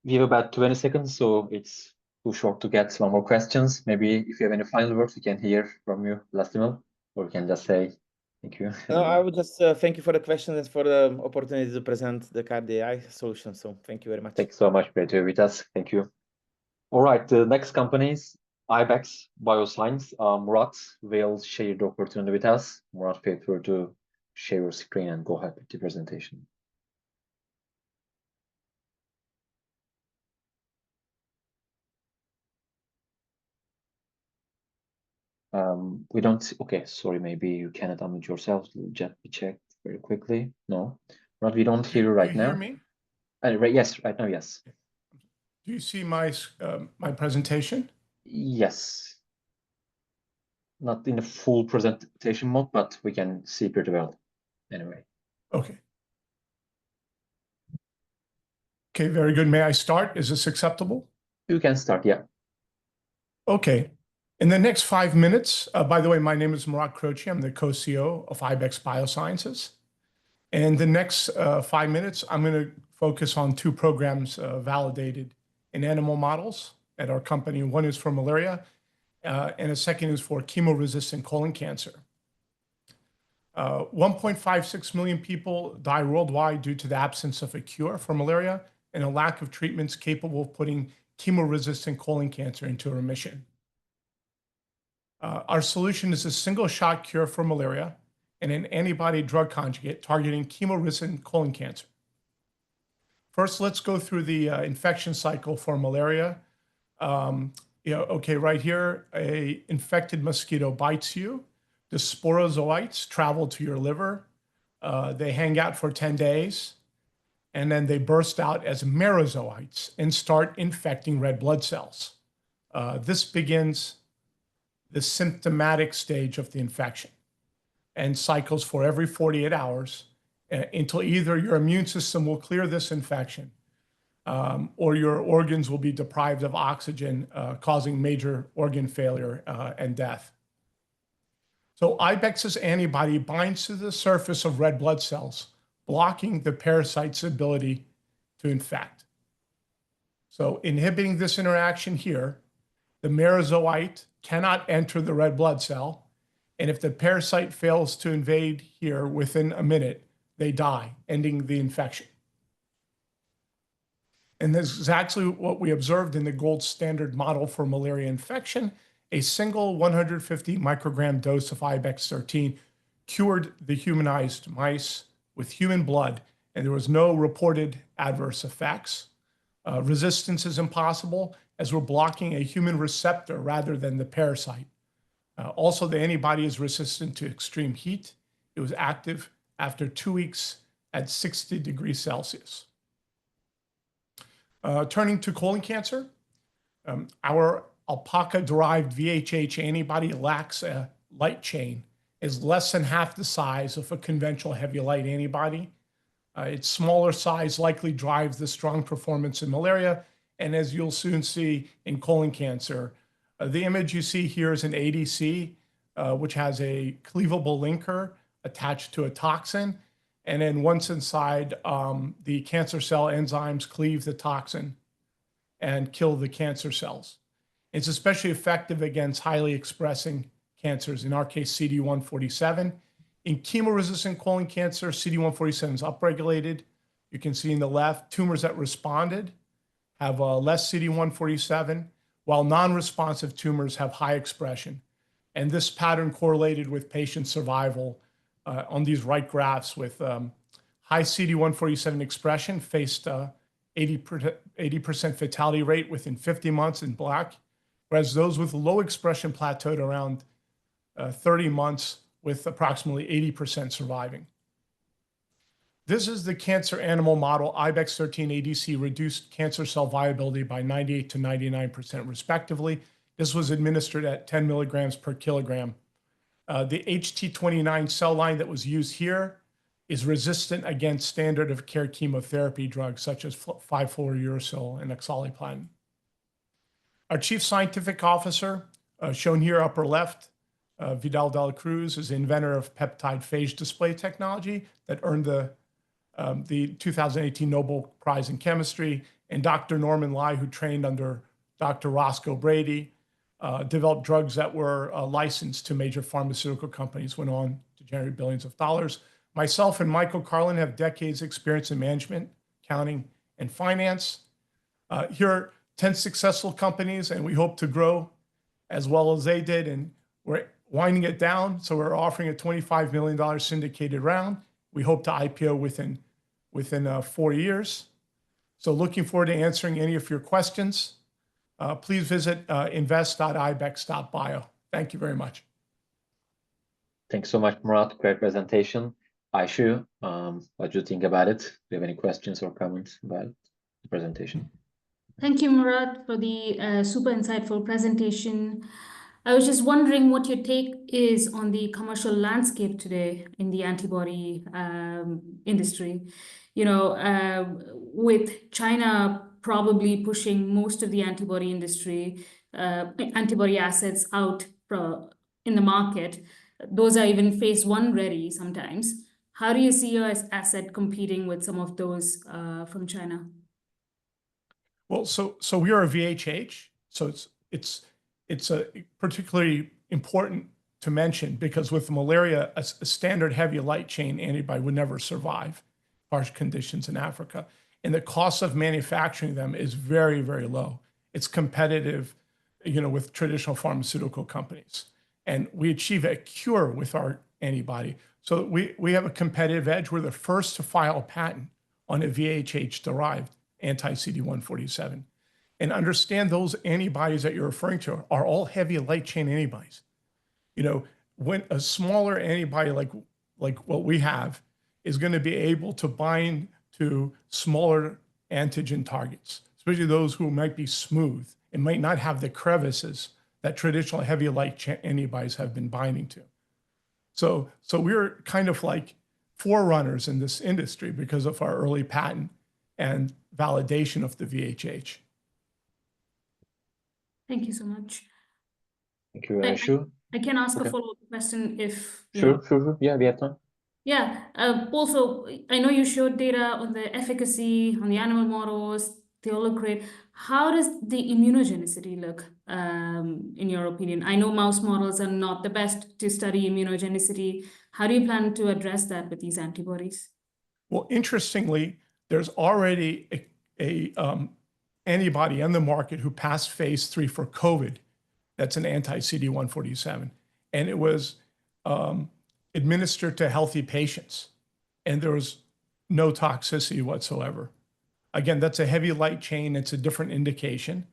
We have about 20 seconds, so it's too short to get one more questions. Maybe if you have any final words, we can hear from you, Lastimel, or we can just say thank you. No, I would just thank you for the questions and for the opportunity to present the Kardi Ai solution. So thank you very much. Thanks so much, Barrett, with us. Thank you. All right, the next company is Ibex Biosciences. Murat will share the opportunity with us. Murat, feel free to share your screen and go ahead with the presentation. We don't, okay, sorry, maybe you cannot unmute yourself. Just check very quickly. No, Murat, we don't hear you right now. Do you hear me? Right, yes, right now, yes. Do you see my my presentation? Yes. Not in a full presentation mode, but we can see pretty well anyway. Okay. Okay, very good. May I start? Is this acceptable? You can start, yeah. Okay. In the next 5 minutes, by the way, my name is Murat Croce. I'm the co-CEO of Ibex Biosciences. And the next 5 minutes, I'm going to focus on 2 programs validated in animal models at our company. One is for malaria, and a second is for chemo-resistant colon cancer. 1.56 million people die worldwide due to the absence of a cure for malaria and a lack of treatments capable of putting chemo-resistant colon cancer into remission. Our solution is a single-shot cure for malaria and an antibody-drug conjugate targeting chemo-resistant colon cancer. First, let's go through the infection cycle for malaria. Okay, right here, an infected mosquito bites you. The sporozoites travel to your liver. They hang out for 10 days, and then they burst out as merozoites and start infecting red blood cells. This begins the symptomatic stage of the infection and cycles for every 48 hours until either your immune system will clear this infection or your organs will be deprived of oxygen, causing major organ failure and death. So Ibex's antibody binds to the surface of red blood cells, blocking the parasite's ability to infect. So inhibiting this interaction here, the merozoite cannot enter the red blood cell, and if the parasite fails to invade here within a minute, they die, ending the infection. And this is actually what we observed in the gold standard model for malaria infection. A single 150 microgram dose of Ibex 13 cured the humanized mice with human blood, and there was no reported adverse effects. Resistance is impossible as we're blocking a human receptor rather than the parasite. Also, the antibody is resistant to extreme heat. It was active after 2 weeks at 60 degrees Celsius. Turning to colon cancer, our alpaca-derived VHH antibody lacks a light chain, is less than half the size of a conventional heavy light antibody. Its smaller size likely drives the strong performance in malaria, and as you'll soon see in colon cancer, the image you see here is an ADC, which has a cleavable linker attached to a toxin, and then once inside, the cancer cell enzymes cleave the toxin and kill the cancer cells. It's especially effective against highly expressing cancers, in our case, CD147. In chemo-resistant colon cancer, CD147 is upregulated. You can see in the left, tumors that responded have less CD147, while non-responsive tumors have high expression. And this pattern correlated with patient survival on these right graphs with high CD147 expression faced 80% fatality rate within 50 months in black, whereas those with low expression plateaued around 30 months with approximately 80% surviving. This is the cancer animal model. Ibex 13 ADC reduced cancer cell viability by 98 to 99% respectively. This was administered at 10 milligrams per kilogram. The HT29 cell line that was used here is resistant against standard of care chemotherapy drugs such as 5-fluorouracil and oxaliplatin. Our chief scientific officer, shown here upper left, Vidal de la Cruz, is the inventor of peptide phage display technology that earned the 2018 Nobel Prize in Chemistry and Dr. Norman Lai, who trained under Dr. Roscoe Brady, developed drugs that were licensed to major pharmaceutical companies, went on to generate billions of dollars. Myself and Michael Carlin have decades experience in management, accounting, and finance. Here are 10 successful companies, and we hope to grow as well as they did. And we're winding it down. So we're offering a $25 million syndicated round. We hope to IPO within 4 years. So looking forward to answering any of your questions. Please visit invest.ibex.bio. Thank you very much. Thanks so much, Murat. Great presentation. Aishu, what do you think about it? Do you have any questions or comments about the presentation? Thank you, Murat, for the super insightful presentation. I was just wondering what your take is on the commercial landscape today in the antibody industry. You know, with China probably pushing most of the antibody industry, antibody assets out in the market, those are even phase 1 ready sometimes. How do you see your asset competing with some of those from China? Well, so we are a VHH, so it's particularly important to mention because with malaria, a standard heavy light chain antibody would never survive harsh conditions in Africa, and the cost of manufacturing them is very, very low. It's competitive, you know, with traditional pharmaceutical companies, and we achieve a cure with our antibody. So we have a competitive edge. We're the first to file a patent on a VHH-derived anti-CD147. And understand those antibodies that you're referring to are all heavy light chain antibodies. You know, when a smaller antibody like what we have is going to be able to bind to smaller antigen targets, especially those who might be smooth and might not have the crevices that traditional heavy light chain antibodies have been binding to. So we're kind of like forerunners in this industry because of our early patent and validation of the VHH. Thank you so much. Thank you, Aishu. I can ask Okay. a follow-up question if Sure. Yeah, we have time. Yeah. Also, I know you showed data on the efficacy on the animal models. They all look great. How does the immunogenicity look, in your opinion? I know mouse models are not the best to study immunogenicity. How do you plan to address that with these antibodies? Well, interestingly, there's already a antibody on the market who passed phase 3 for COVID. That's an anti-CD147. And it was administered to healthy patients. And there was no toxicity whatsoever. Again, that's a heavy light chain. It's a different indication.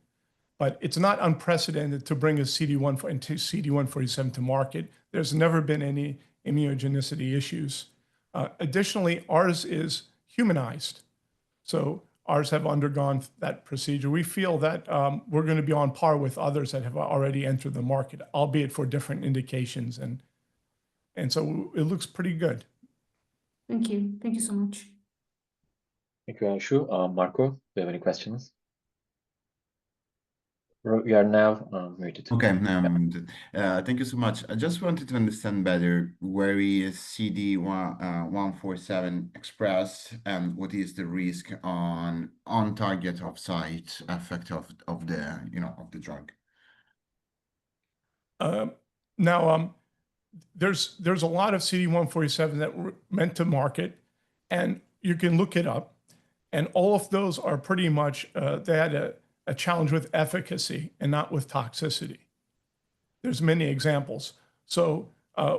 But it's not unprecedented to bring a CD147 to market. There's never been any immunogenicity issues. Additionally, ours is humanized. So ours have undergone that procedure. We feel that we're going to be on par with others that have already entered the market, albeit for different indications. And so it looks pretty good. Thank you. Thank you so much. Thank you, Aishu. Marco, do you have any questions? You are now muted. Okay, thank you so much. I just wanted to understand better where is CD147 expressed and what is the risk on target of site effect of the drug. There's a lot of CD147 that were meant to market, and you can look it up, and all of those are pretty much they had a challenge with efficacy and not with toxicity. There's many examples. So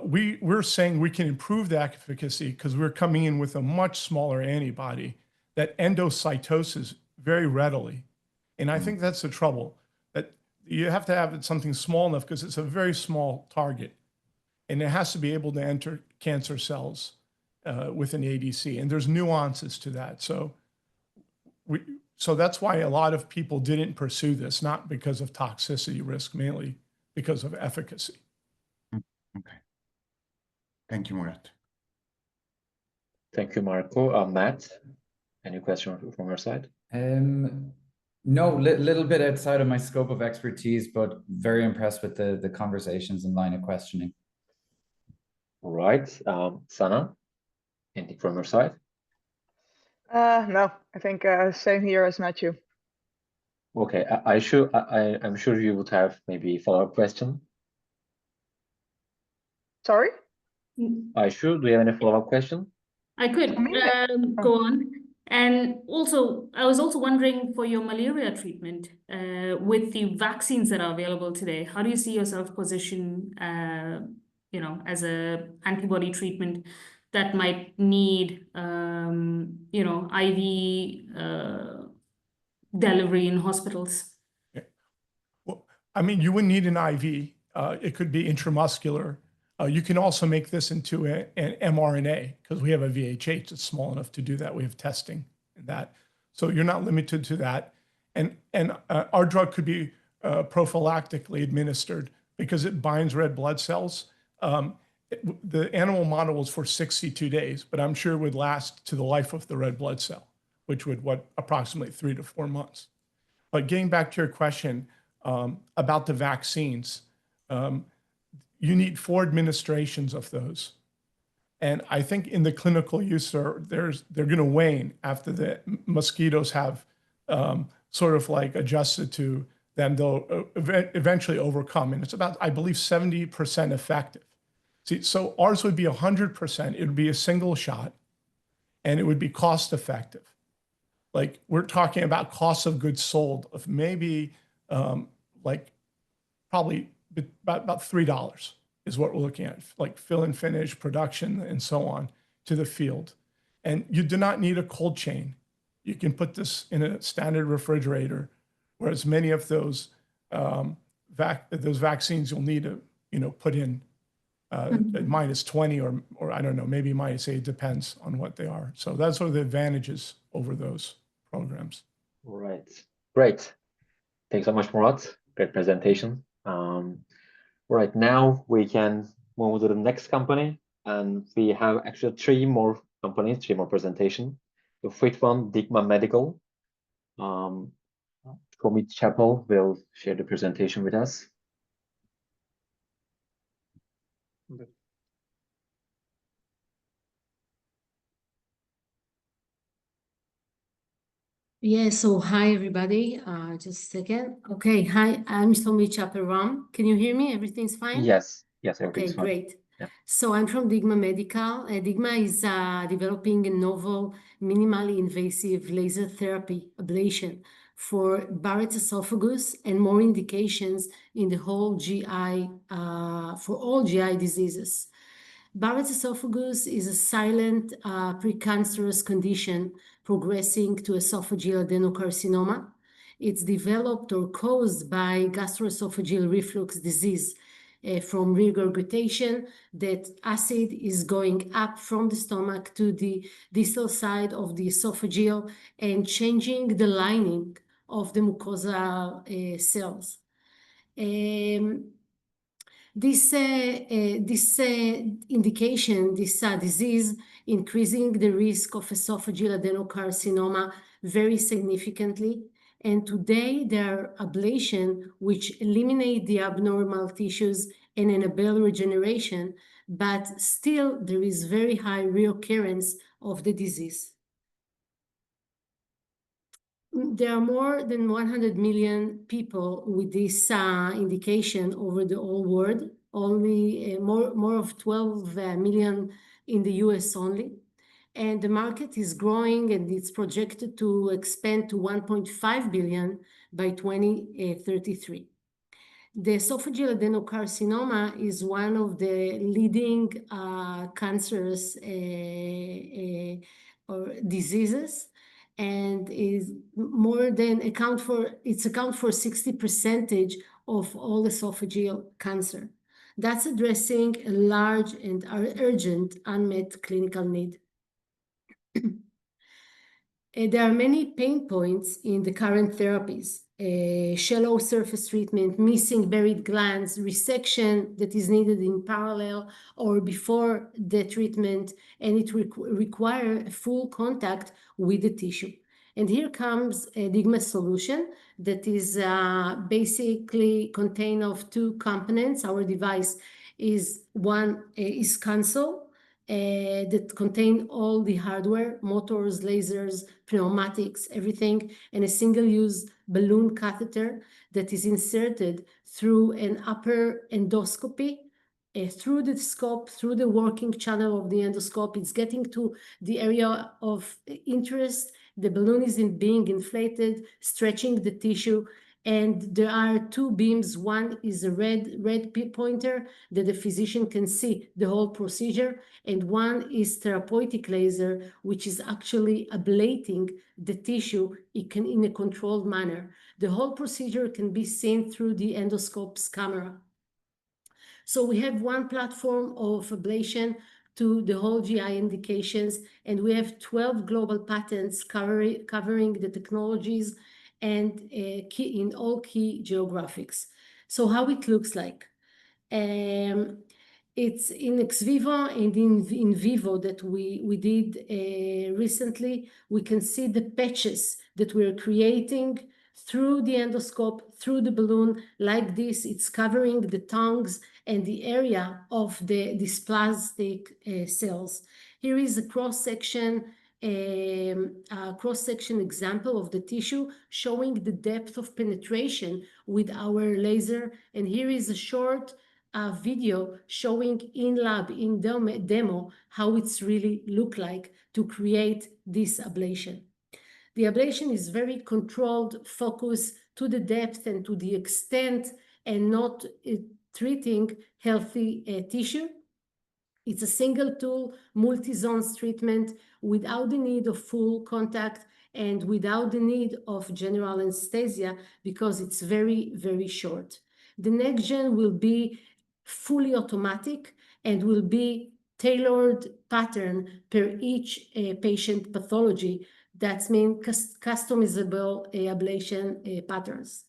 we're saying we can improve the efficacy because we're coming in with a much smaller antibody that endocytoses very readily. And I think that's the trouble, that you have to have something small enough because it's a very small target. And it has to be able to enter cancer cells with an ADC. And there's nuances to that. So that's why a lot of people didn't pursue this, not because of toxicity risk, mainly because of efficacy. Okay. Thank you, Murat. Thank you, Marco. Matt, any question from your side? No, little bit outside of my scope of expertise, but very impressed with the conversations and line of questioning. All right. Sana, anything from your side? No, I think same here as Matthew. Okay, I'm sure you would have maybe a follow-up question. Sorry? Aishu, do you have any follow-up question? I could go on. And also, I was also wondering for your malaria treatment, with the vaccines that are available today, how do you see yourself positioned, as a antibody treatment that might need, IV delivery in hospitals? Well, I mean, you wouldn't need an IV. It could be intramuscular. You can also make this into an mRNA because we have a VHH that's small enough to do that. We have testing in that. So you're not limited to that. And our drug could be prophylactically administered because it binds red blood cells. The animal model was for 62 days, but I'm sure it would last to the life of the red blood cell, which would approximately 3 to 4 months. But getting back to your question about the vaccines, you need 4 administrations of those. And I think in the clinical use, they're going to wane after the mosquitoes have sort of like adjusted to them. They'll eventually overcome. And it's about, I believe, 70% effective. See, so ours would be 100%. It would be a single shot, and it would be cost effective. Like we're talking about cost of goods sold of maybe probably about $3 is what we're looking at, like fill and finish, production, and so on to the field. And you do not need a cold chain. You can put this in a standard refrigerator, whereas many of those vaccines you'll need to put in at -20 or I don't know, maybe -8, depends on what they are. So that's sort of the advantages over those programs. All right, great. Thanks so much, Murat. Great presentation. Right now we can move to the next company, and we have actually 3 more companies, 3 more presentations. The fifth one, Digma Medical. Comit Chapel will share the presentation with us. Yeah, so hi everybody. Just a second. Okay, hi, I'm Samplimy Chapter. Can you hear me? Everything's fine? Yes, everything's fine. Great. Yeah. So I'm from Digma Medical. Digma is developing a novel, minimally invasive laser therapy ablation for Barrett's esophagus and more indications in the whole GI, for all GI diseases. Barrett's esophagus is a silent precancerous condition progressing to esophageal adenocarcinoma. It's developed or caused by gastroesophageal reflux disease from regurgitation, that acid is going up from the stomach to the distal side of the esophageal and changing the lining of the mucosa cells. This indication, this disease, increasing the risk of esophageal adenocarcinoma very significantly. And today there are ablation which eliminate the abnormal tissues and enable regeneration, but still there is very high reoccurrence of the disease. There are more than 100 million people with this indication over the whole world, only more of 12 million in the US only. And the market is growing, and it's projected to expand to 1.5 billion by 2033. The esophageal adenocarcinoma is one of the leading cancers or diseases, and is account for 60% of all esophageal cancer. That's addressing a large and urgent unmet clinical need. There are many pain points in the current therapies. Shallow surface treatment, missing buried glands, resection that is needed in parallel or before the treatment, and it requires full contact with the tissue. And here comes a Digma solution that is basically contained of 2 components. Our device is console, that contain all the hardware, motors, lasers, pneumatics, everything, and a single-use balloon catheter that is inserted through an upper endoscopy, through the scope, through the working channel of the endoscope. It's getting to the area of interest. The balloon is being inflated, stretching the tissue, and there are two beams. One is a red pointer that the physician can see the whole procedure, and one is therapeutic laser, which is actually ablating the tissue in a controlled manner. The whole procedure can be seen through the endoscope's camera. So we have one platform of ablation to the whole GI indications, and we have 12 global patents covering the technologies and in all key geographics. So how it looks like. It's in ex vivo and in vivo that we did recently. We can see the patches that we're creating through the endoscope, through the balloon, like this. It's covering the tongues and the area of these plastic cells. Here is a cross-section example of the tissue showing the depth of penetration with our laser. And here is a short video showing in lab, in demo, how it's really look like to create this ablation. The ablation is very controlled, focused to the depth and to the extent, and not treating healthy tissue. It's a single tool, multi-zones treatment without the need of full contact and without the need of general anesthesia, because it's very, very short. The next gen will be fully automatic and will be tailored pattern per each patient pathology. That means customizable ablation patterns.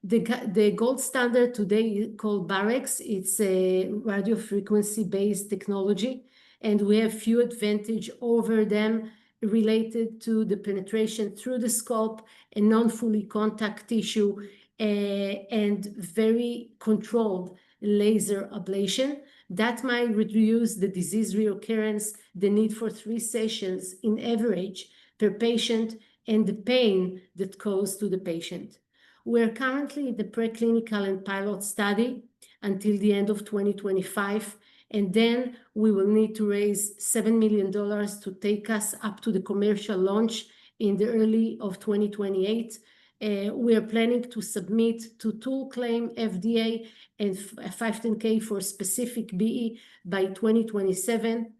The gold standard today called Barrett. It's a radio frequency-based technology, and we have few advantage over them related to the penetration through the scope and non-fully contact tissue and very controlled laser ablation. That might reduce the disease reoccurrence, the need for 3 sessions in average per patient, and the pain that caused to the patient. We're currently in the preclinical and pilot study until the end of 2025, and then we will need to raise $7 million to take us up to the commercial launch in the early of 2028. We are planning to submit to tool claim FDA and 510(k) for specific BE by 2027.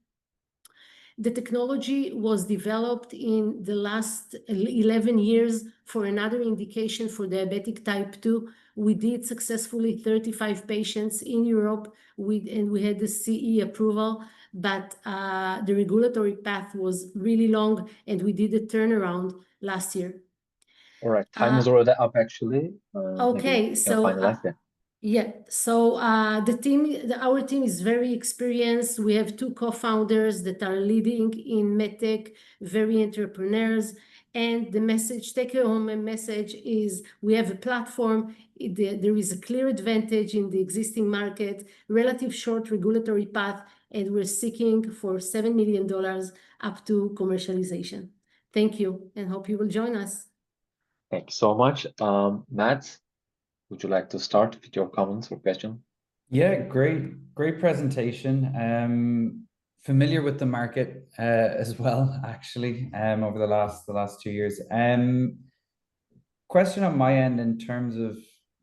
The technology was developed in the last 11 years for another indication for diabetic type 2. We did successfully 35 patients in Europe, and we had the CE approval, but the regulatory path was really long, and we did a turnaround last year. All right, time is already up, actually. Okay, so yeah, so our team is very experienced. We have 2 co-founders that are leading in medtech, very entrepreneurs. And the message, take-home message is we have a platform. There is a clear advantage in the existing market, relative short regulatory path, and we're seeking for $7 million up to commercialization. Thank you, and hope you will join us. Thank you so much. Matt, would you like to start with your comments or question? Yeah, great presentation. Familiar with the market as well, actually, over the last 2 years. Question on my end in terms of,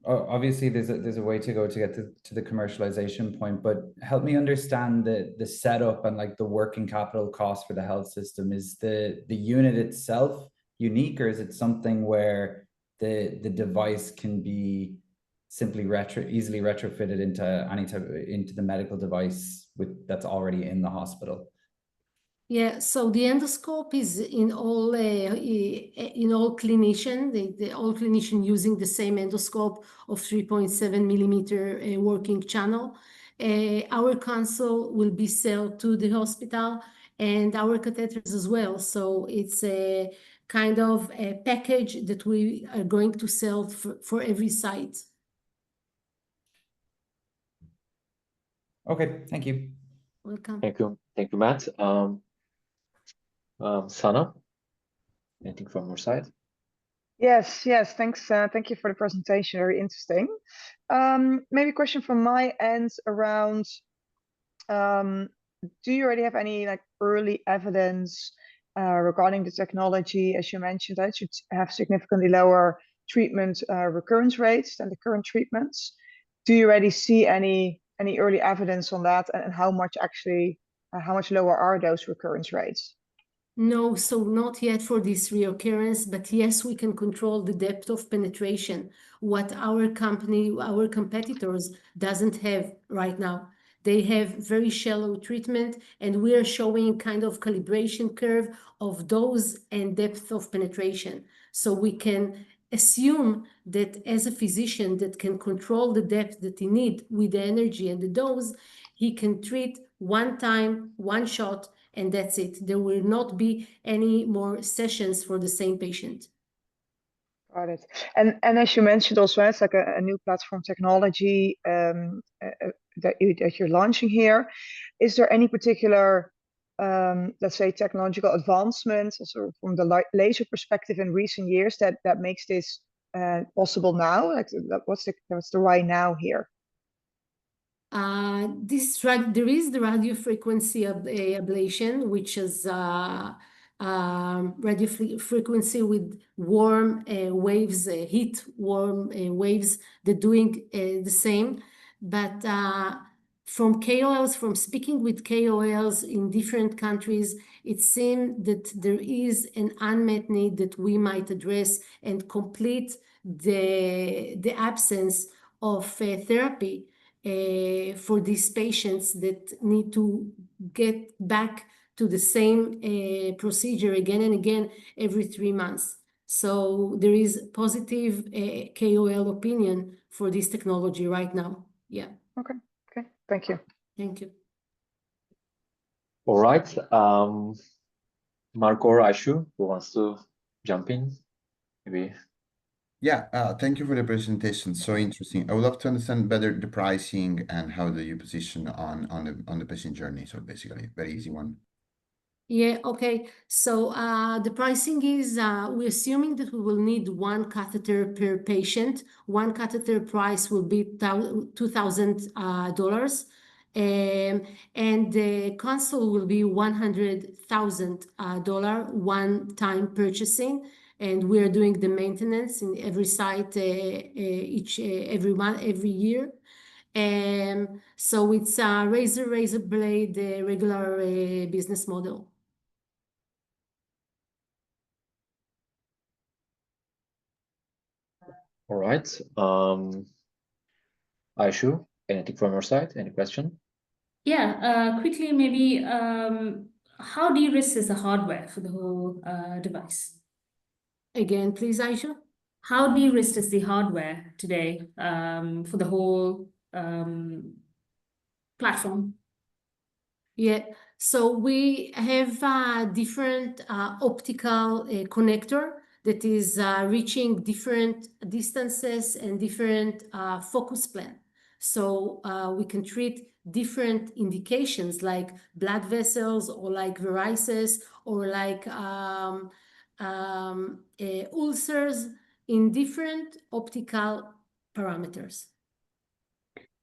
obviously there's a way to go to get to the commercialization point, but help me understand the setup and like the working capital cost for the health system. Is the unit itself unique, or is it something where the device can be simply easily retrofitted into the medical device that's already in the hospital? Yeah, so the endoscope is in all clinician, all clinician using the same endoscope of 3.7 millimeter working channel. Our console will be sold to the hospital and our catheters as well. So it's a kind of a package that we are going to sell for every site. Okay, thank you. Welcome. Thank you, Matt. Sana, anything from your side? Yes, thanks. Thank you for the presentation. Very interesting. Maybe a question from my end around, do you already have any like early evidence regarding the technology? As you mentioned, that it should have significantly lower treatment recurrence rates than the current treatments. Do you already see any early evidence on that, and how much actually, how much lower are those recurrence rates? No, so not yet for this reoccurrence, but yes, we can control the depth of penetration, what our competitors doesn't have right now. They have very shallow treatment, and we are showing kind of calibration curve of dose and depth of penetration. So we can assume that as a physician that can control the depth that he need with the energy and the dose, he can treat one time, one shot, and that's it. There will not be any more sessions for the same patient. Got it. And as you mentioned also, it's like a new platform technology that you're launching here. Is there any particular, let's say, technological advancements also from the laser perspective in recent years that makes this possible now? Like, what's the why now here? There is the radio frequency ablation, which is radio frequency with warm waves, heat warm waves. They're doing the same, but from KOLs, from speaking with KOLs in different countries, it seemed that there is an unmet need that we might address and complete the absence of therapy for these patients that need to get back to the same procedure again and again every 3 months. So there is positive KOL opinion for this technology right now. Yeah. Okay. Thank you. Thank you. All right. Marco or Aishu, who wants to jump in? Maybe. Yeah, thank you for the presentation. So interesting. I would love to understand better the pricing and how do you position on the patient journey. So basically, very easy one. Yeah, okay. So the pricing is, we're assuming that we will need one catheter per patient. One catheter price will be $2,000. And the console will be $100,000 one-time purchasing. And we are doing the maintenance in every site every year. So it's a razor blade, regular business model. All right. Aishu, anything from your side? Any question? Yeah, quickly, maybe how de-risked is the hardware for the whole device? Again, please, Aisha. How de-risked is the hardware today for the whole platform? Yeah, so we have a different optical connector that is reaching different distances and different focus plan. So we can treat different indications like blood vessels or like varices or like ulcers in different optical parameters.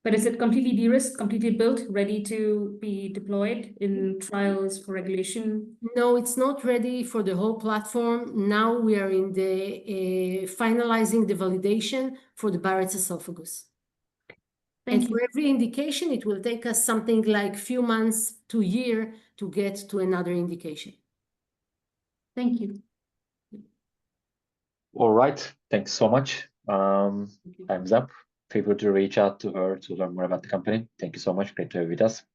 But is it completely de-risked, completely built, ready to be deployed in trials for regulation? No, it's not ready for the whole platform. Now we are in the finalizing the validation for the Barrett's esophagus. Thank you. For every indication, it will take us something like few months to a year to get to another indication. Thank you. All right. Thanks so much. Time's up. Feel free to reach out to her to learn more about the company. Thank you so much. Great to have you with us.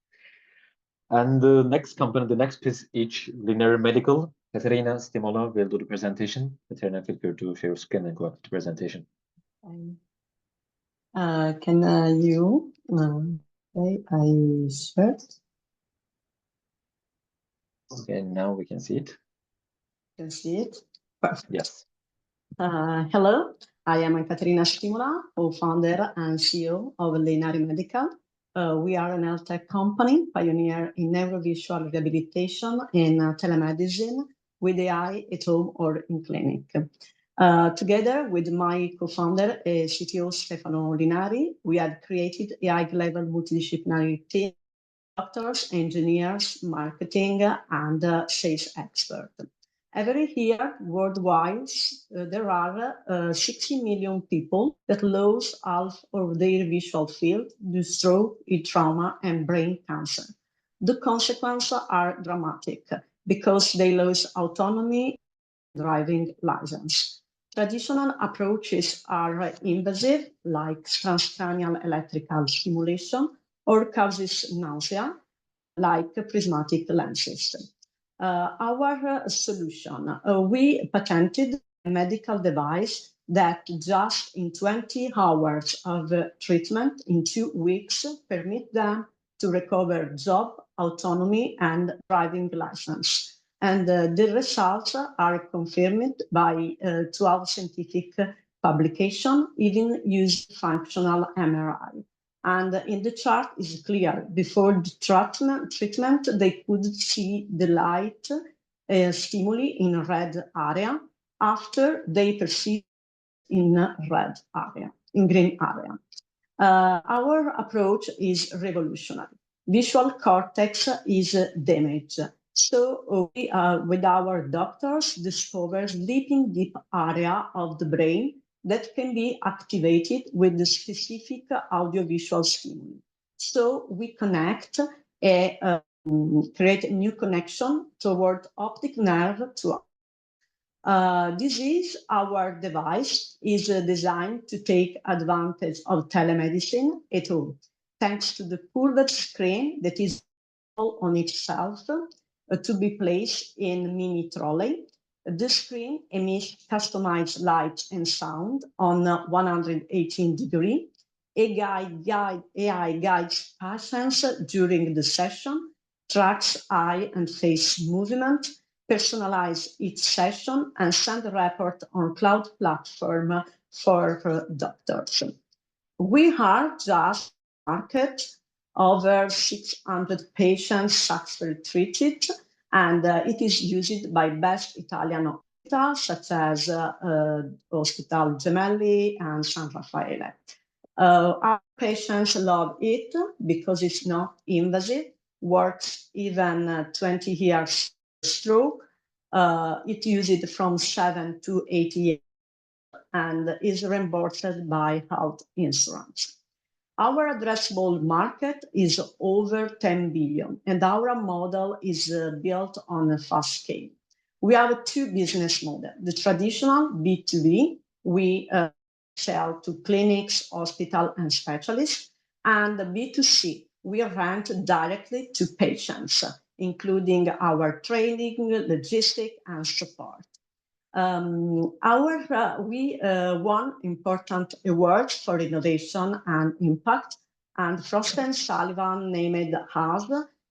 And the next company, the next piece, Linari Medical. Katerina Stimola will do the presentation. Katerina, feel free to share your screen and go up to the presentation. Can you say I share? Okay, now we can see it. Can see it? Perfect. Yes. Hello, I am Katerina Stimola, co-founder and CEO of Linari Medical. We are an HealthTech company, pioneer in neurovisual rehabilitation and telemedicine with AI at home or in clinic. Together with my co-founder, CTO Stefano Linari, we have created AI-level multidisciplinary team, doctors, engineers, marketing, and sales experts. Every year, worldwide, there are 60 million people that lose half of their visual field due to stroke, heat trauma, and brain cancer. The consequences are dramatic because they lose autonomy, driving license. Traditional approaches are invasive, like transcranial electrical stimulation, or causes nausea, like prismatic lenses. Our solution, we patented a medical device that just in 20 hours of treatment in 2 weeks permit them to recover job, autonomy, and driving license. And the results are confirmed by 12 scientific publications, even using functional MRI. And in the chart is clear, before the treatment, they could see the light stimuli in red area. After, they perceive in red area, in green area. Our approach is revolutionary. Visual cortex is damaged. So we, with our doctors, discover sleeping deep area of the brain that can be activated with the specific audiovisual stimuli. So we connect create a new connection toward optic nerve to this is our device is designed to take advantage of telemedicine at home, thanks to the curved screen that is on itself to be placed in mini trolley. The screen emits customized light and sound on 118 degrees. AI guides patients during the session, tracks eye and face movement, personalize each session, and send a report on cloud platform for doctors. We are just market over 600 patients successfully treated, and it is used by best Italian hospitals such as Hospital Gemelli and San Raffaele. Our patients love it because it's not invasive, works even 20 years stroke. It uses from 7 to 8 years and is reimbursed by health insurance. Our addressable market is over 10 billion, and our model is built on a fast scale. We have 2 business models. The traditional B2B, we sell to clinics, hospitals, and specialists, and the B2C, we rent directly to patients, including our training, logistics, and support. We won important awards for innovation and impact, and Frost & Sullivan named us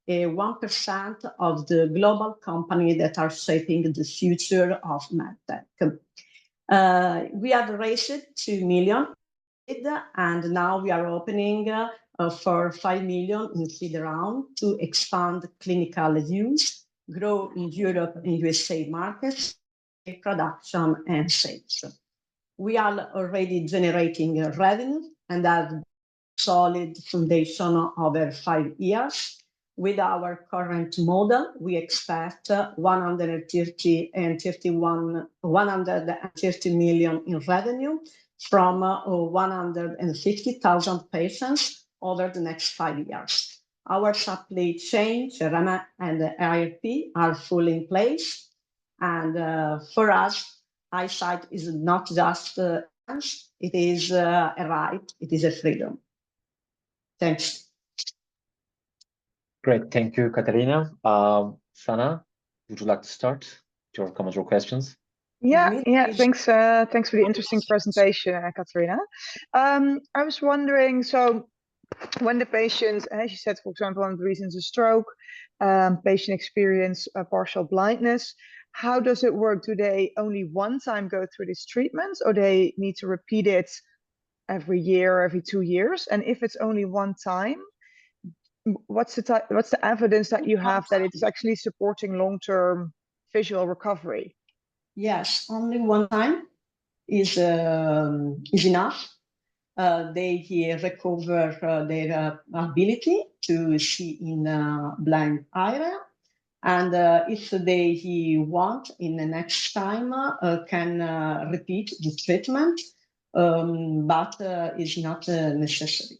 1% of the global companies that are shaping the future of medtech. We have raised 2 million, and now we are opening for 5 million in seed round to expand clinical use, grow in Europe and USA markets, production and sales. We are already generating revenue and have solid foundation over 5 years. With our current model, we expect 130 million in revenue from 150,000 patients over the next 5 years. Our supply chain, CRM and ERP are fully in place. And for us, eyesight is not just it is a right, it is a freedom. Thanks. Great, thank you, Katerina. Sana, would you like to start your comments or questions? Yeah, thanks for the interesting presentation, Katerina. I was wondering, so when the patient, as you said, for example, one of the reasons is stroke, patient experience partial blindness, how does it work? Do they only one time go through this treatment, or they need to repeat it every year or every 2 years? And if it's only one time, what's the evidence that you have that it is actually supporting long-term visual recovery? Yes, only one time is enough. They recover their ability to see in a blind area. And if they want, in the next time, can repeat the treatment, but it's not necessary.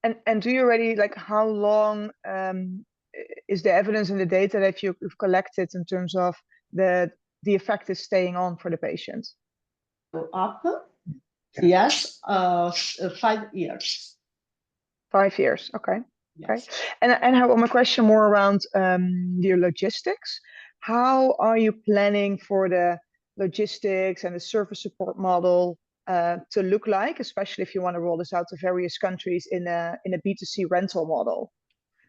And do you already, like, how long is the evidence and the data that you've collected in terms of the effect is staying on for the patient? Up, yes, 5 years. 5 years, okay. Yes. Okay. And I have one question more around your logistics. How are you planning for the logistics and the service support model to look like, especially if you want to roll this out to various countries in a B2C rental model?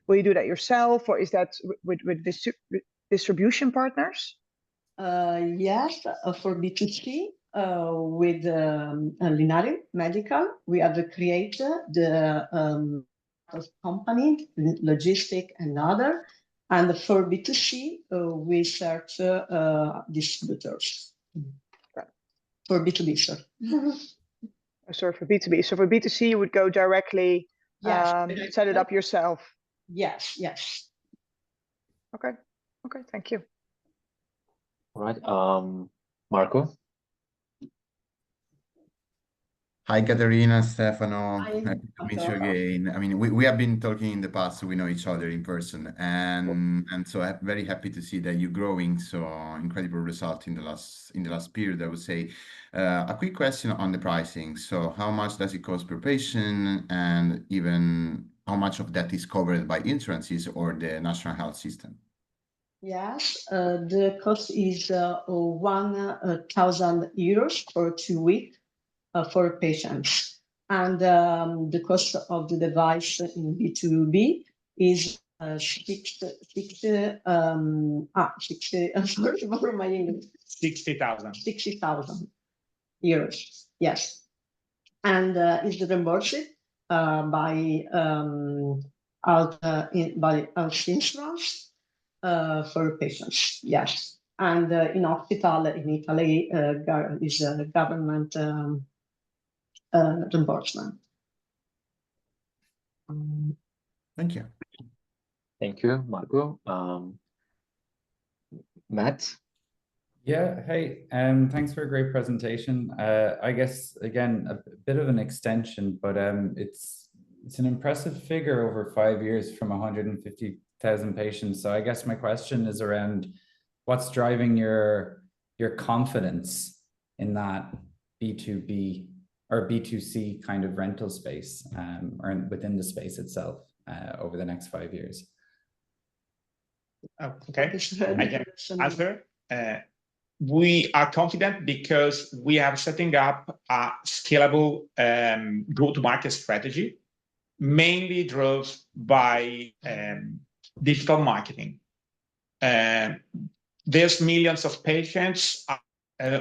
Will you do that yourself, or is that with distribution partners? Yes, for B2C, with Linari Medical, we have created the company, logistic and other. And for B2C, we search distributors. For B2B, sir. Sorry, for B2B. So for B2C, you would go directly, yes, set it up yourself. Yes, yes. Okay, okay, thank you. All right, Marco. Hi, Caterina, Stefano. Hi, Happy to meet you Marco. again. I mean, we have been talking in the past, so we know each other in person, and so I'm very happy to see that you're growing. So incredible result in the last period, I would say. A quick question on the pricing. So how much does it cost per patient, and even how much of that is covered by insurances or the national health system? Yes, the cost is 1,000 euros for 2 weeks. For patients, and the cost of the device in B2B is 60,000. Sorry for my English. 60,000. 60,000 euros. Yes, and is reimbursed by health insurance for patients. Yes, and in hospital in Italy is a government. Reimbursement. Thank you. Thank you, Marco. Matt. Yeah, hey, thanks for a great presentation. I guess again a bit of an extension, but it's an impressive figure over 5 years from 150,000 patients. So I guess my question is around what's driving your confidence in that B2B or B2C kind of rental space, or within the space itself, over the next 5 years? Okay, I can answer. We are confident because we are setting up a scalable go-to-market strategy, mainly driven by digital marketing. There's millions of patients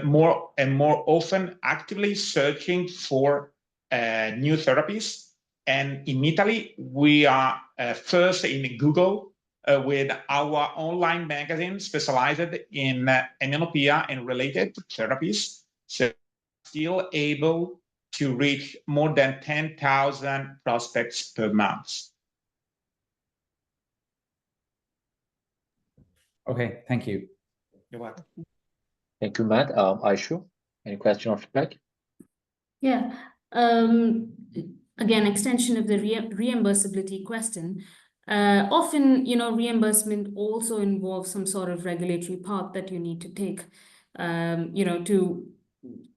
more and more often actively searching for new therapies. And in Italy, we are first in Google with our online magazine specialized in immunotherapy and related therapies. So still able to reach more than 10,000 prospects per month. Okay, thank you. You're welcome. Thank you, Matt. Aishu, any question or feedback? Yeah. Again, extension of the reimbursability question. Often, reimbursement also involves some sort of regulatory path that you need to take, to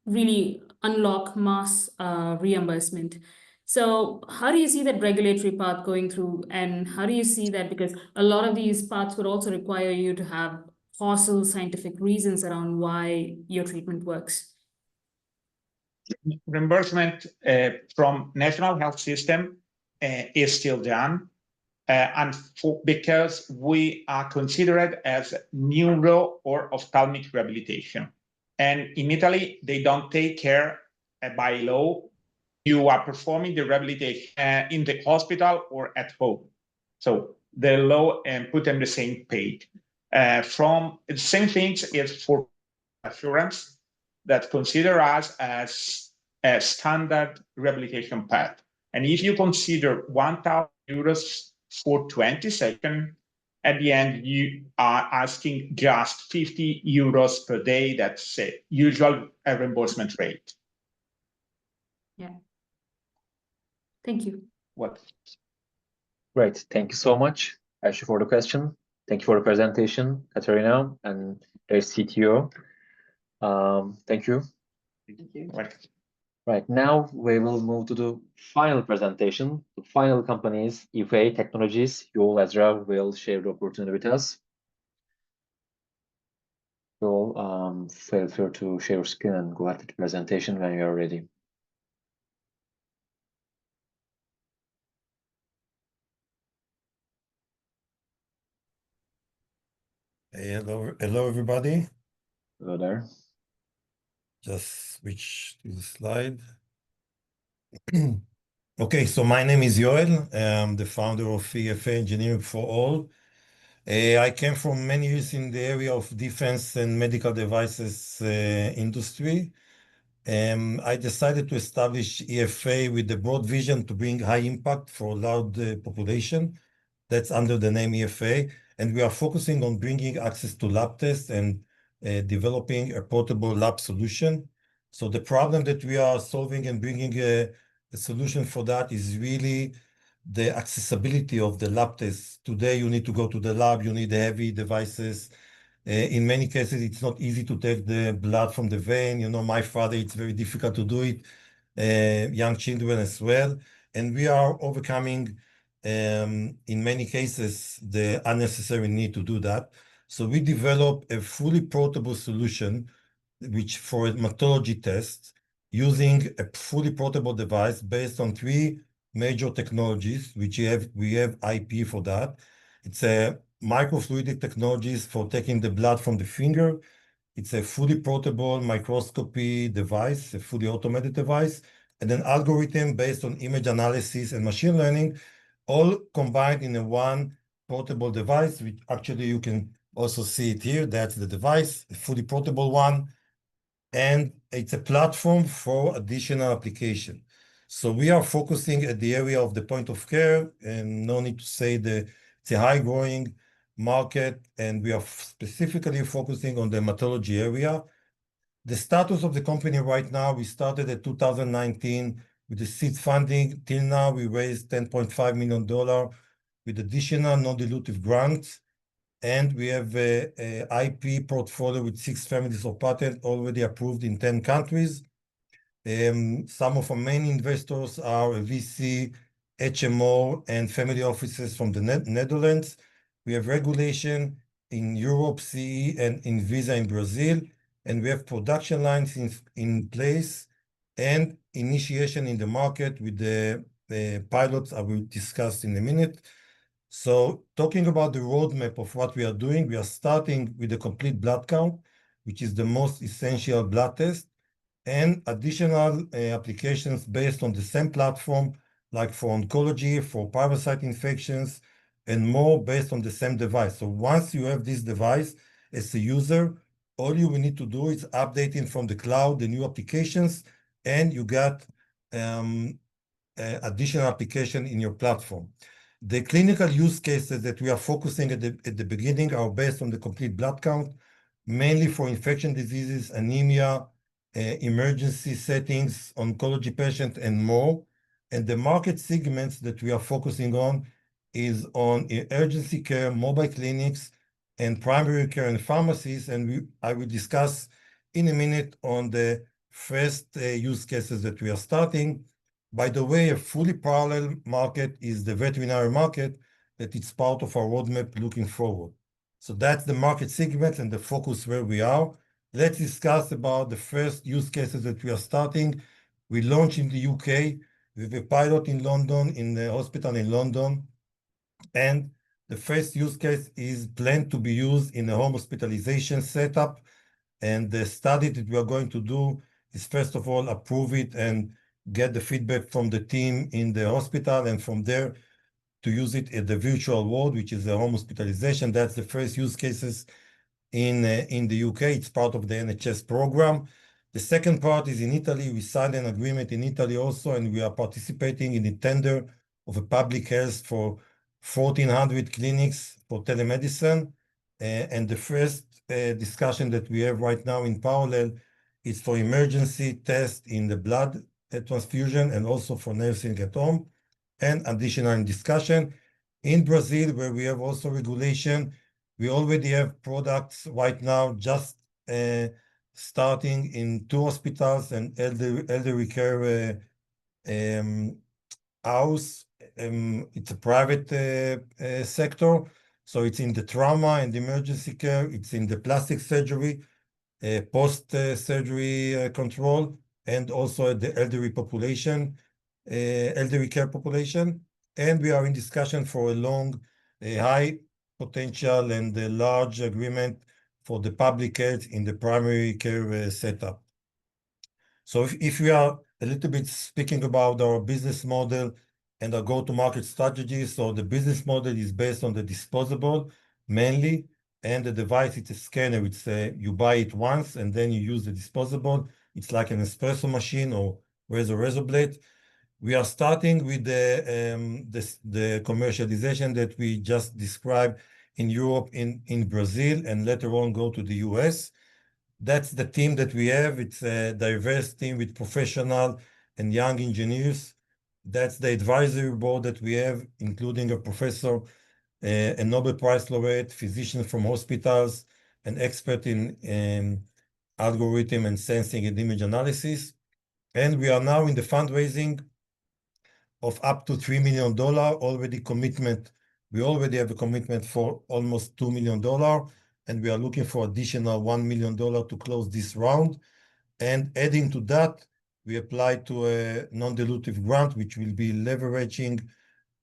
really unlock mass reimbursement. So how do you see that regulatory path going through, and how do you see that? Because a lot of these paths would also require you to have causal scientific reasons around why your treatment works. Reimbursement from national health system is still done, and because we are considered as neuro or ophthalmic rehabilitation. And in Italy, they don't take care by law you are performing the rehabilitation in the hospital or at home. So the law put on the same page. From the same things is for assurance that consider us as a standard rehabilitation path. And if you consider 1,000 euros for 20 seconds, at the end, you are asking just 50 euros per day. That's a usual reimbursement rate. Yeah. Thank you. What? Great. Thank you so much, Aisha, for the question. Thank you for the presentation, Katerina, and their CTO. Thank you. Thank you. Right, now we will move to the final presentation. The final company is EFA Technologies. Joel Ezra will share the opportunity with us. Joel, feel free to share your screen and go ahead with the presentation when you are ready. Hello, everybody. Hello there. Just switch to the slide. Okay, so my name is Yoel. I'm the founder of EFA Engineering for All. I came from many years in the area of defense and medical devices industry. I decided to establish EFA with the broad vision to bring high impact for large population. That's under the name EFA. And we are focusing on bringing access to lab tests and developing a portable lab solution. So the problem that we are solving and bringing a solution for that is really the accessibility of the lab tests. Today, you need to go to the lab, you need heavy devices. In many cases, it's not easy to take the blood from the vein. You know, my father, it's very difficult to do it, young children as well. And we are overcoming, in many cases, the unnecessary need to do that. So we developed a fully portable solution, which for a hematology test, using a fully portable device based on 3 major technologies, which we have IP for that. It's a microfluidic technologies for taking the blood from the finger. It's a fully portable microscopy device, a fully automated device, and an algorithm based on image analysis and machine learning, all combined in a one portable device, which actually you can also see it here. That's the device, a fully portable one. And it's a platform for additional application. So we are focusing at the area of the point of care, and no need to say it's a high growing market, and we are specifically focusing on the hematology area. The status of the company right now, we started in 2019 with the seed funding. Till now, we raised $10.5 million with additional non-dilutive grants. And we have a IP portfolio with 6 families of patents already approved in 10 countries. Some of our main investors are VC, HMO, and family offices from the Netherlands. We have regulation in Europe, CE, and in Visa in Brazil. And we have production lines in place and initiation in the market with the pilots I will discuss in a minute. So talking about the roadmap of what we are doing, we are starting with a complete blood count, which is the most essential blood test, and additional applications based on the same platform, like for oncology, for parasite infections, and more based on the same device. So once you have this device as a user, all you will need to do is updating from the cloud the new applications, and you got additional application in your platform. The clinical use cases that we are focusing at the beginning are based on the complete blood count, mainly for infection diseases, anemia, emergency settings, oncology patients, and more. And the market segments that we are focusing on is on urgency care, mobile clinics, and primary care and pharmacies. And I will discuss in a minute on the first use cases that we are starting. By the way, a fully parallel market is the veterinary market that it's part of our roadmap looking forward. So that's the market segment and the focus where we are. Let's discuss about the first use cases that we are starting. We launched in the UK with a pilot in London, in the hospital in London. And the first use case is planned to be used in a home hospitalization setup. And the study that we are going to do is, first of all, approve it and get the feedback from the team in the hospital, and from there to use it at the virtual ward, which is the home hospitalization. That's the first use cases in the UK. It's part of the NHS program. The second part is in Italy. We signed an agreement in Italy also, and we are participating in the tender of a public health for 1,400 clinics for telemedicine. And the first discussion that we have right now in parallel is for emergency test in the blood transfusion and also for nursing at home, and additional discussion. In Brazil, where we have also regulation, we already have products right now just starting in 2 hospitals and elderly care house. It's a private sector, so it's in the trauma and emergency care. It's in the plastic surgery, post-surgery control, and also the elderly population, elderly care population. And we are in discussion for a long, high potential and a large agreement for the public health in the primary care setup. So if we are a little bit speaking about our business model and our go-to-market strategy, so the business model is based on the disposable mainly, and the device, it's a scanner. It's you buy it once and then you use the disposable. It's like an espresso machine or razor blade. We are starting with the commercialization that we just described in Europe, in Brazil, and later on go to the US. That's the team that we have. It's a diverse team with professional and young engineers. That's the advisory board that we have, including a professor, a Nobel Prize laureate, physician from hospitals, an expert in algorithm and sensing and image analysis. And we are now in the fundraising of up to $3 million already commitment. We already have a commitment for almost $2 million, and we are looking for additional $1 million to close this round. And adding to that, we applied to a non-dilutive grant, which will be leveraging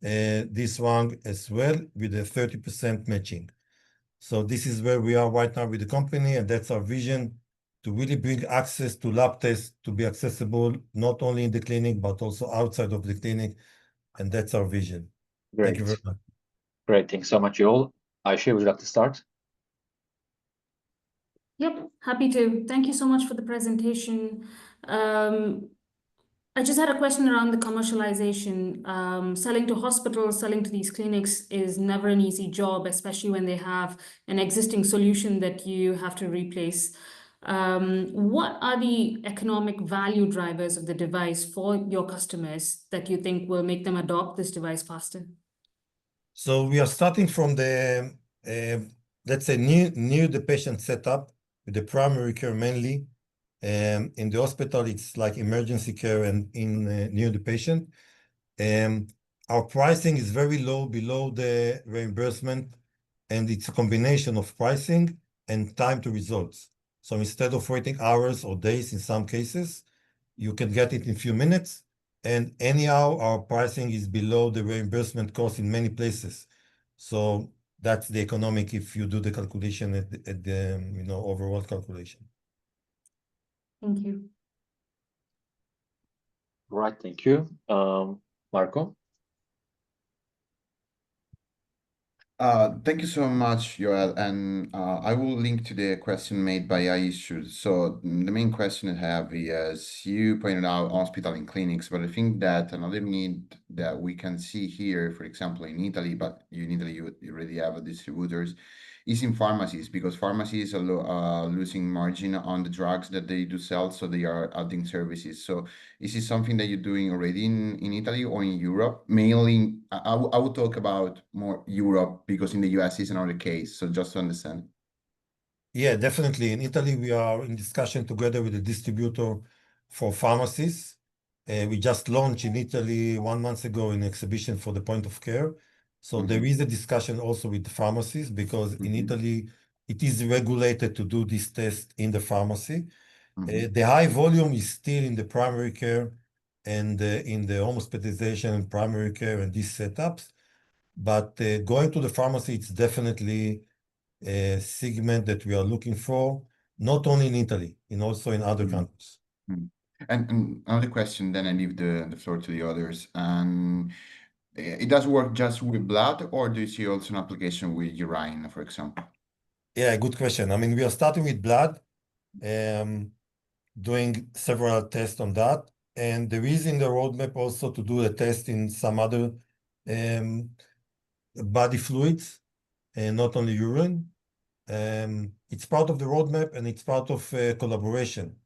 this round as well with a 30% matching. So this is where we are right now with the company, and that's our vision, to really bring access to lab tests to be accessible not only in the clinic, but also outside of the clinic. And that's our vision. Great. Thank you very much. Great. Thanks so much, Joel. Aisha, would you like to start? Yep, happy to. Thank you so much for the presentation. I just had a question around the commercialization. Selling to hospitals, selling to these clinics is never an easy job, especially when they have an existing solution that you have to replace. What are the economic value drivers of the device for your customers that you think will make them adopt this device faster? So we are starting from the, let's say, near the patient setup with the primary care mainly. In the hospital, it's like emergency care and in near the patient. Our pricing is very low, below the reimbursement, and it's a combination of pricing and time to results. So instead of waiting hours or days in some cases, you can get it in a few minutes. And anyhow, our pricing is below the reimbursement cost in many places. So that's the economic if you do the calculation at the overall calculation. Thank you. Right, thank you. Marco? Thank you so much, Joel. And I will link to the question made by Aisha. So the main question I have is, you pointed out hospital and clinics, but I think that another need that we can see here, for example, in Italy, but in Italy you already have distributors, is in pharmacies, because pharmacies are losing margin on the drugs that they do sell, so they are adding services. So is this something that you're doing already in Italy or in Europe? Mainly, I would talk about more Europe, because in the US is another case. So just to understand. Yeah, definitely. In Italy, we are in discussion together with the distributor for pharmacies. We just launched in Italy 1 month ago an exhibition for the point of care. So there is a discussion also with the pharmacies, because in Italy, it is regulated to do this test in the pharmacy. The high volume is still in the primary care and in the home hospitalization and primary care and these setups. But going to the pharmacy, it's definitely a segment that we are looking for, not only in Italy, and also in other countries. And another question, then I leave the floor to the others. And it does work just with blood, or do you see also an application with urine, for example? Yeah, good question. I mean, we are starting with blood, doing several tests on that. And there is in the roadmap also to do a test in some other body fluids, and not only urine. It's part of the roadmap and it's part of collaboration.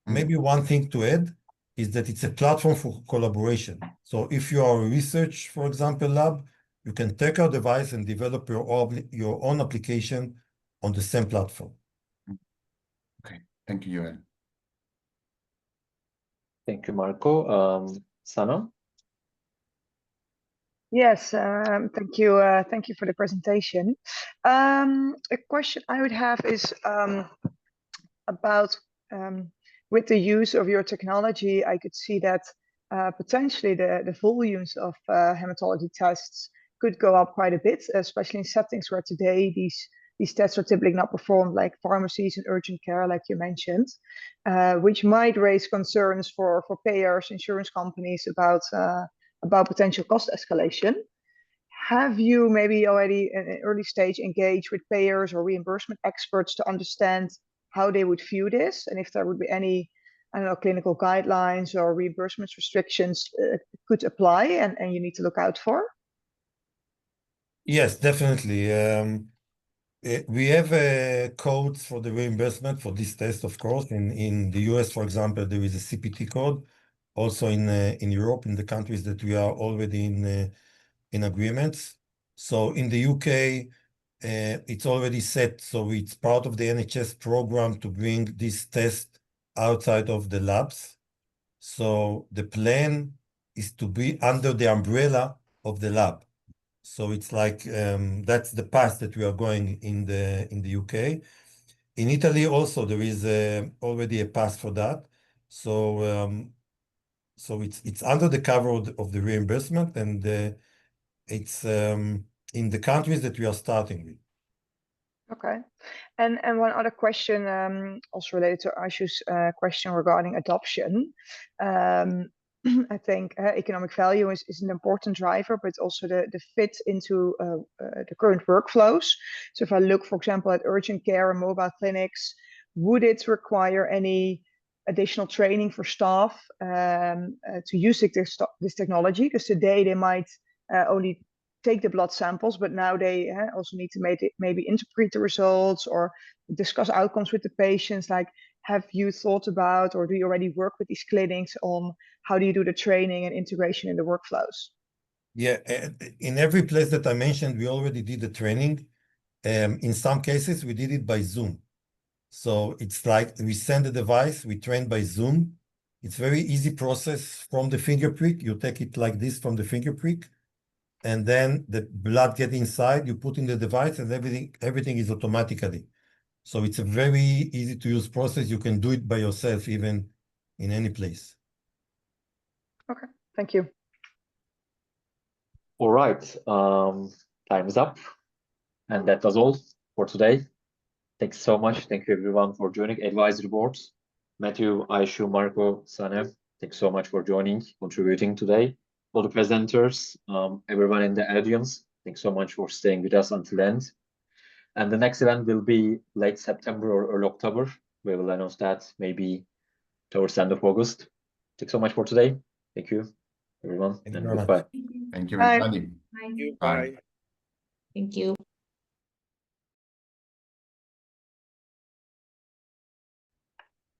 Maybe one thing to add is that it's a platform for collaboration. So if you are a research, for example, lab, you can take our device and develop your own application on the same platform. Okay, thank you, Joel. Thank you, Marco. Sana? Yes, thank you. Thank you for the presentation. A question I would have is about with the use of your technology, I could see that potentially the volumes of hematology tests could go up quite a bit, especially in settings where today these tests are typically not performed, like pharmacies and urgent care, like you mentioned, which might raise concerns for payers, insurance companies about potential cost escalation. Have you maybe already in an early stage engaged with payers or reimbursement experts to understand how they would view this, and if there would be any, I don't know, clinical guidelines or reimbursement restrictions could apply and you need to look out for? Yes, definitely. We have codes for the reimbursement for this test, of course. In the US, for example, there is a CPT code. Also in Europe, in the countries that we are already in agreements. So in the UK, it's already set. So it's part of the NHS program to bring this test outside of the labs. So the plan is to be under the umbrella of the lab. So it's like that's the path that we are going in the UK. In Italy also there is already a path for that. So so it's under the cover of the reimbursement, and it's in the countries that we are starting with. Okay. And one other question, also related to Aishu's question regarding adoption. I think economic value is an important driver, but also the fit into the current workflows. So if I look, for example, at urgent care and mobile clinics, would it require any additional training for staff to use this technology? Because today they might only take the blood samples, but now they also need to maybe interpret the results or discuss outcomes with the patients. Like, have you thought about, or do you already work with these clinics on how do you do the training and integration in the workflows? Yeah, in every place that I mentioned, we already did the training. In some cases, we did it by Zoom. So it's like we send the device, we train by Zoom. It's very easy process from the finger prick. You take it like this from the finger prick, and then the blood gets inside, you put in the device, and everything is automatically. So it's a very easy to use process. You can do it by yourself, even in any place. Okay, thank you. All right, time is up. And that was all for today. Thanks so much. Thank you everyone for joining. Advisory boards, Matthew, Aishu, Marco, Sanem, thanks so much for joining, contributing today. All the presenters, everyone in the audience, thanks so much for staying with us until the end. And the next event will be late September or early October. We will announce that maybe towards the end of August. Thanks so much for today. Thank you, everyone, Thank you and very goodbye. much. Thank you, Bye. everybody. Thank you. Bye. Thank you.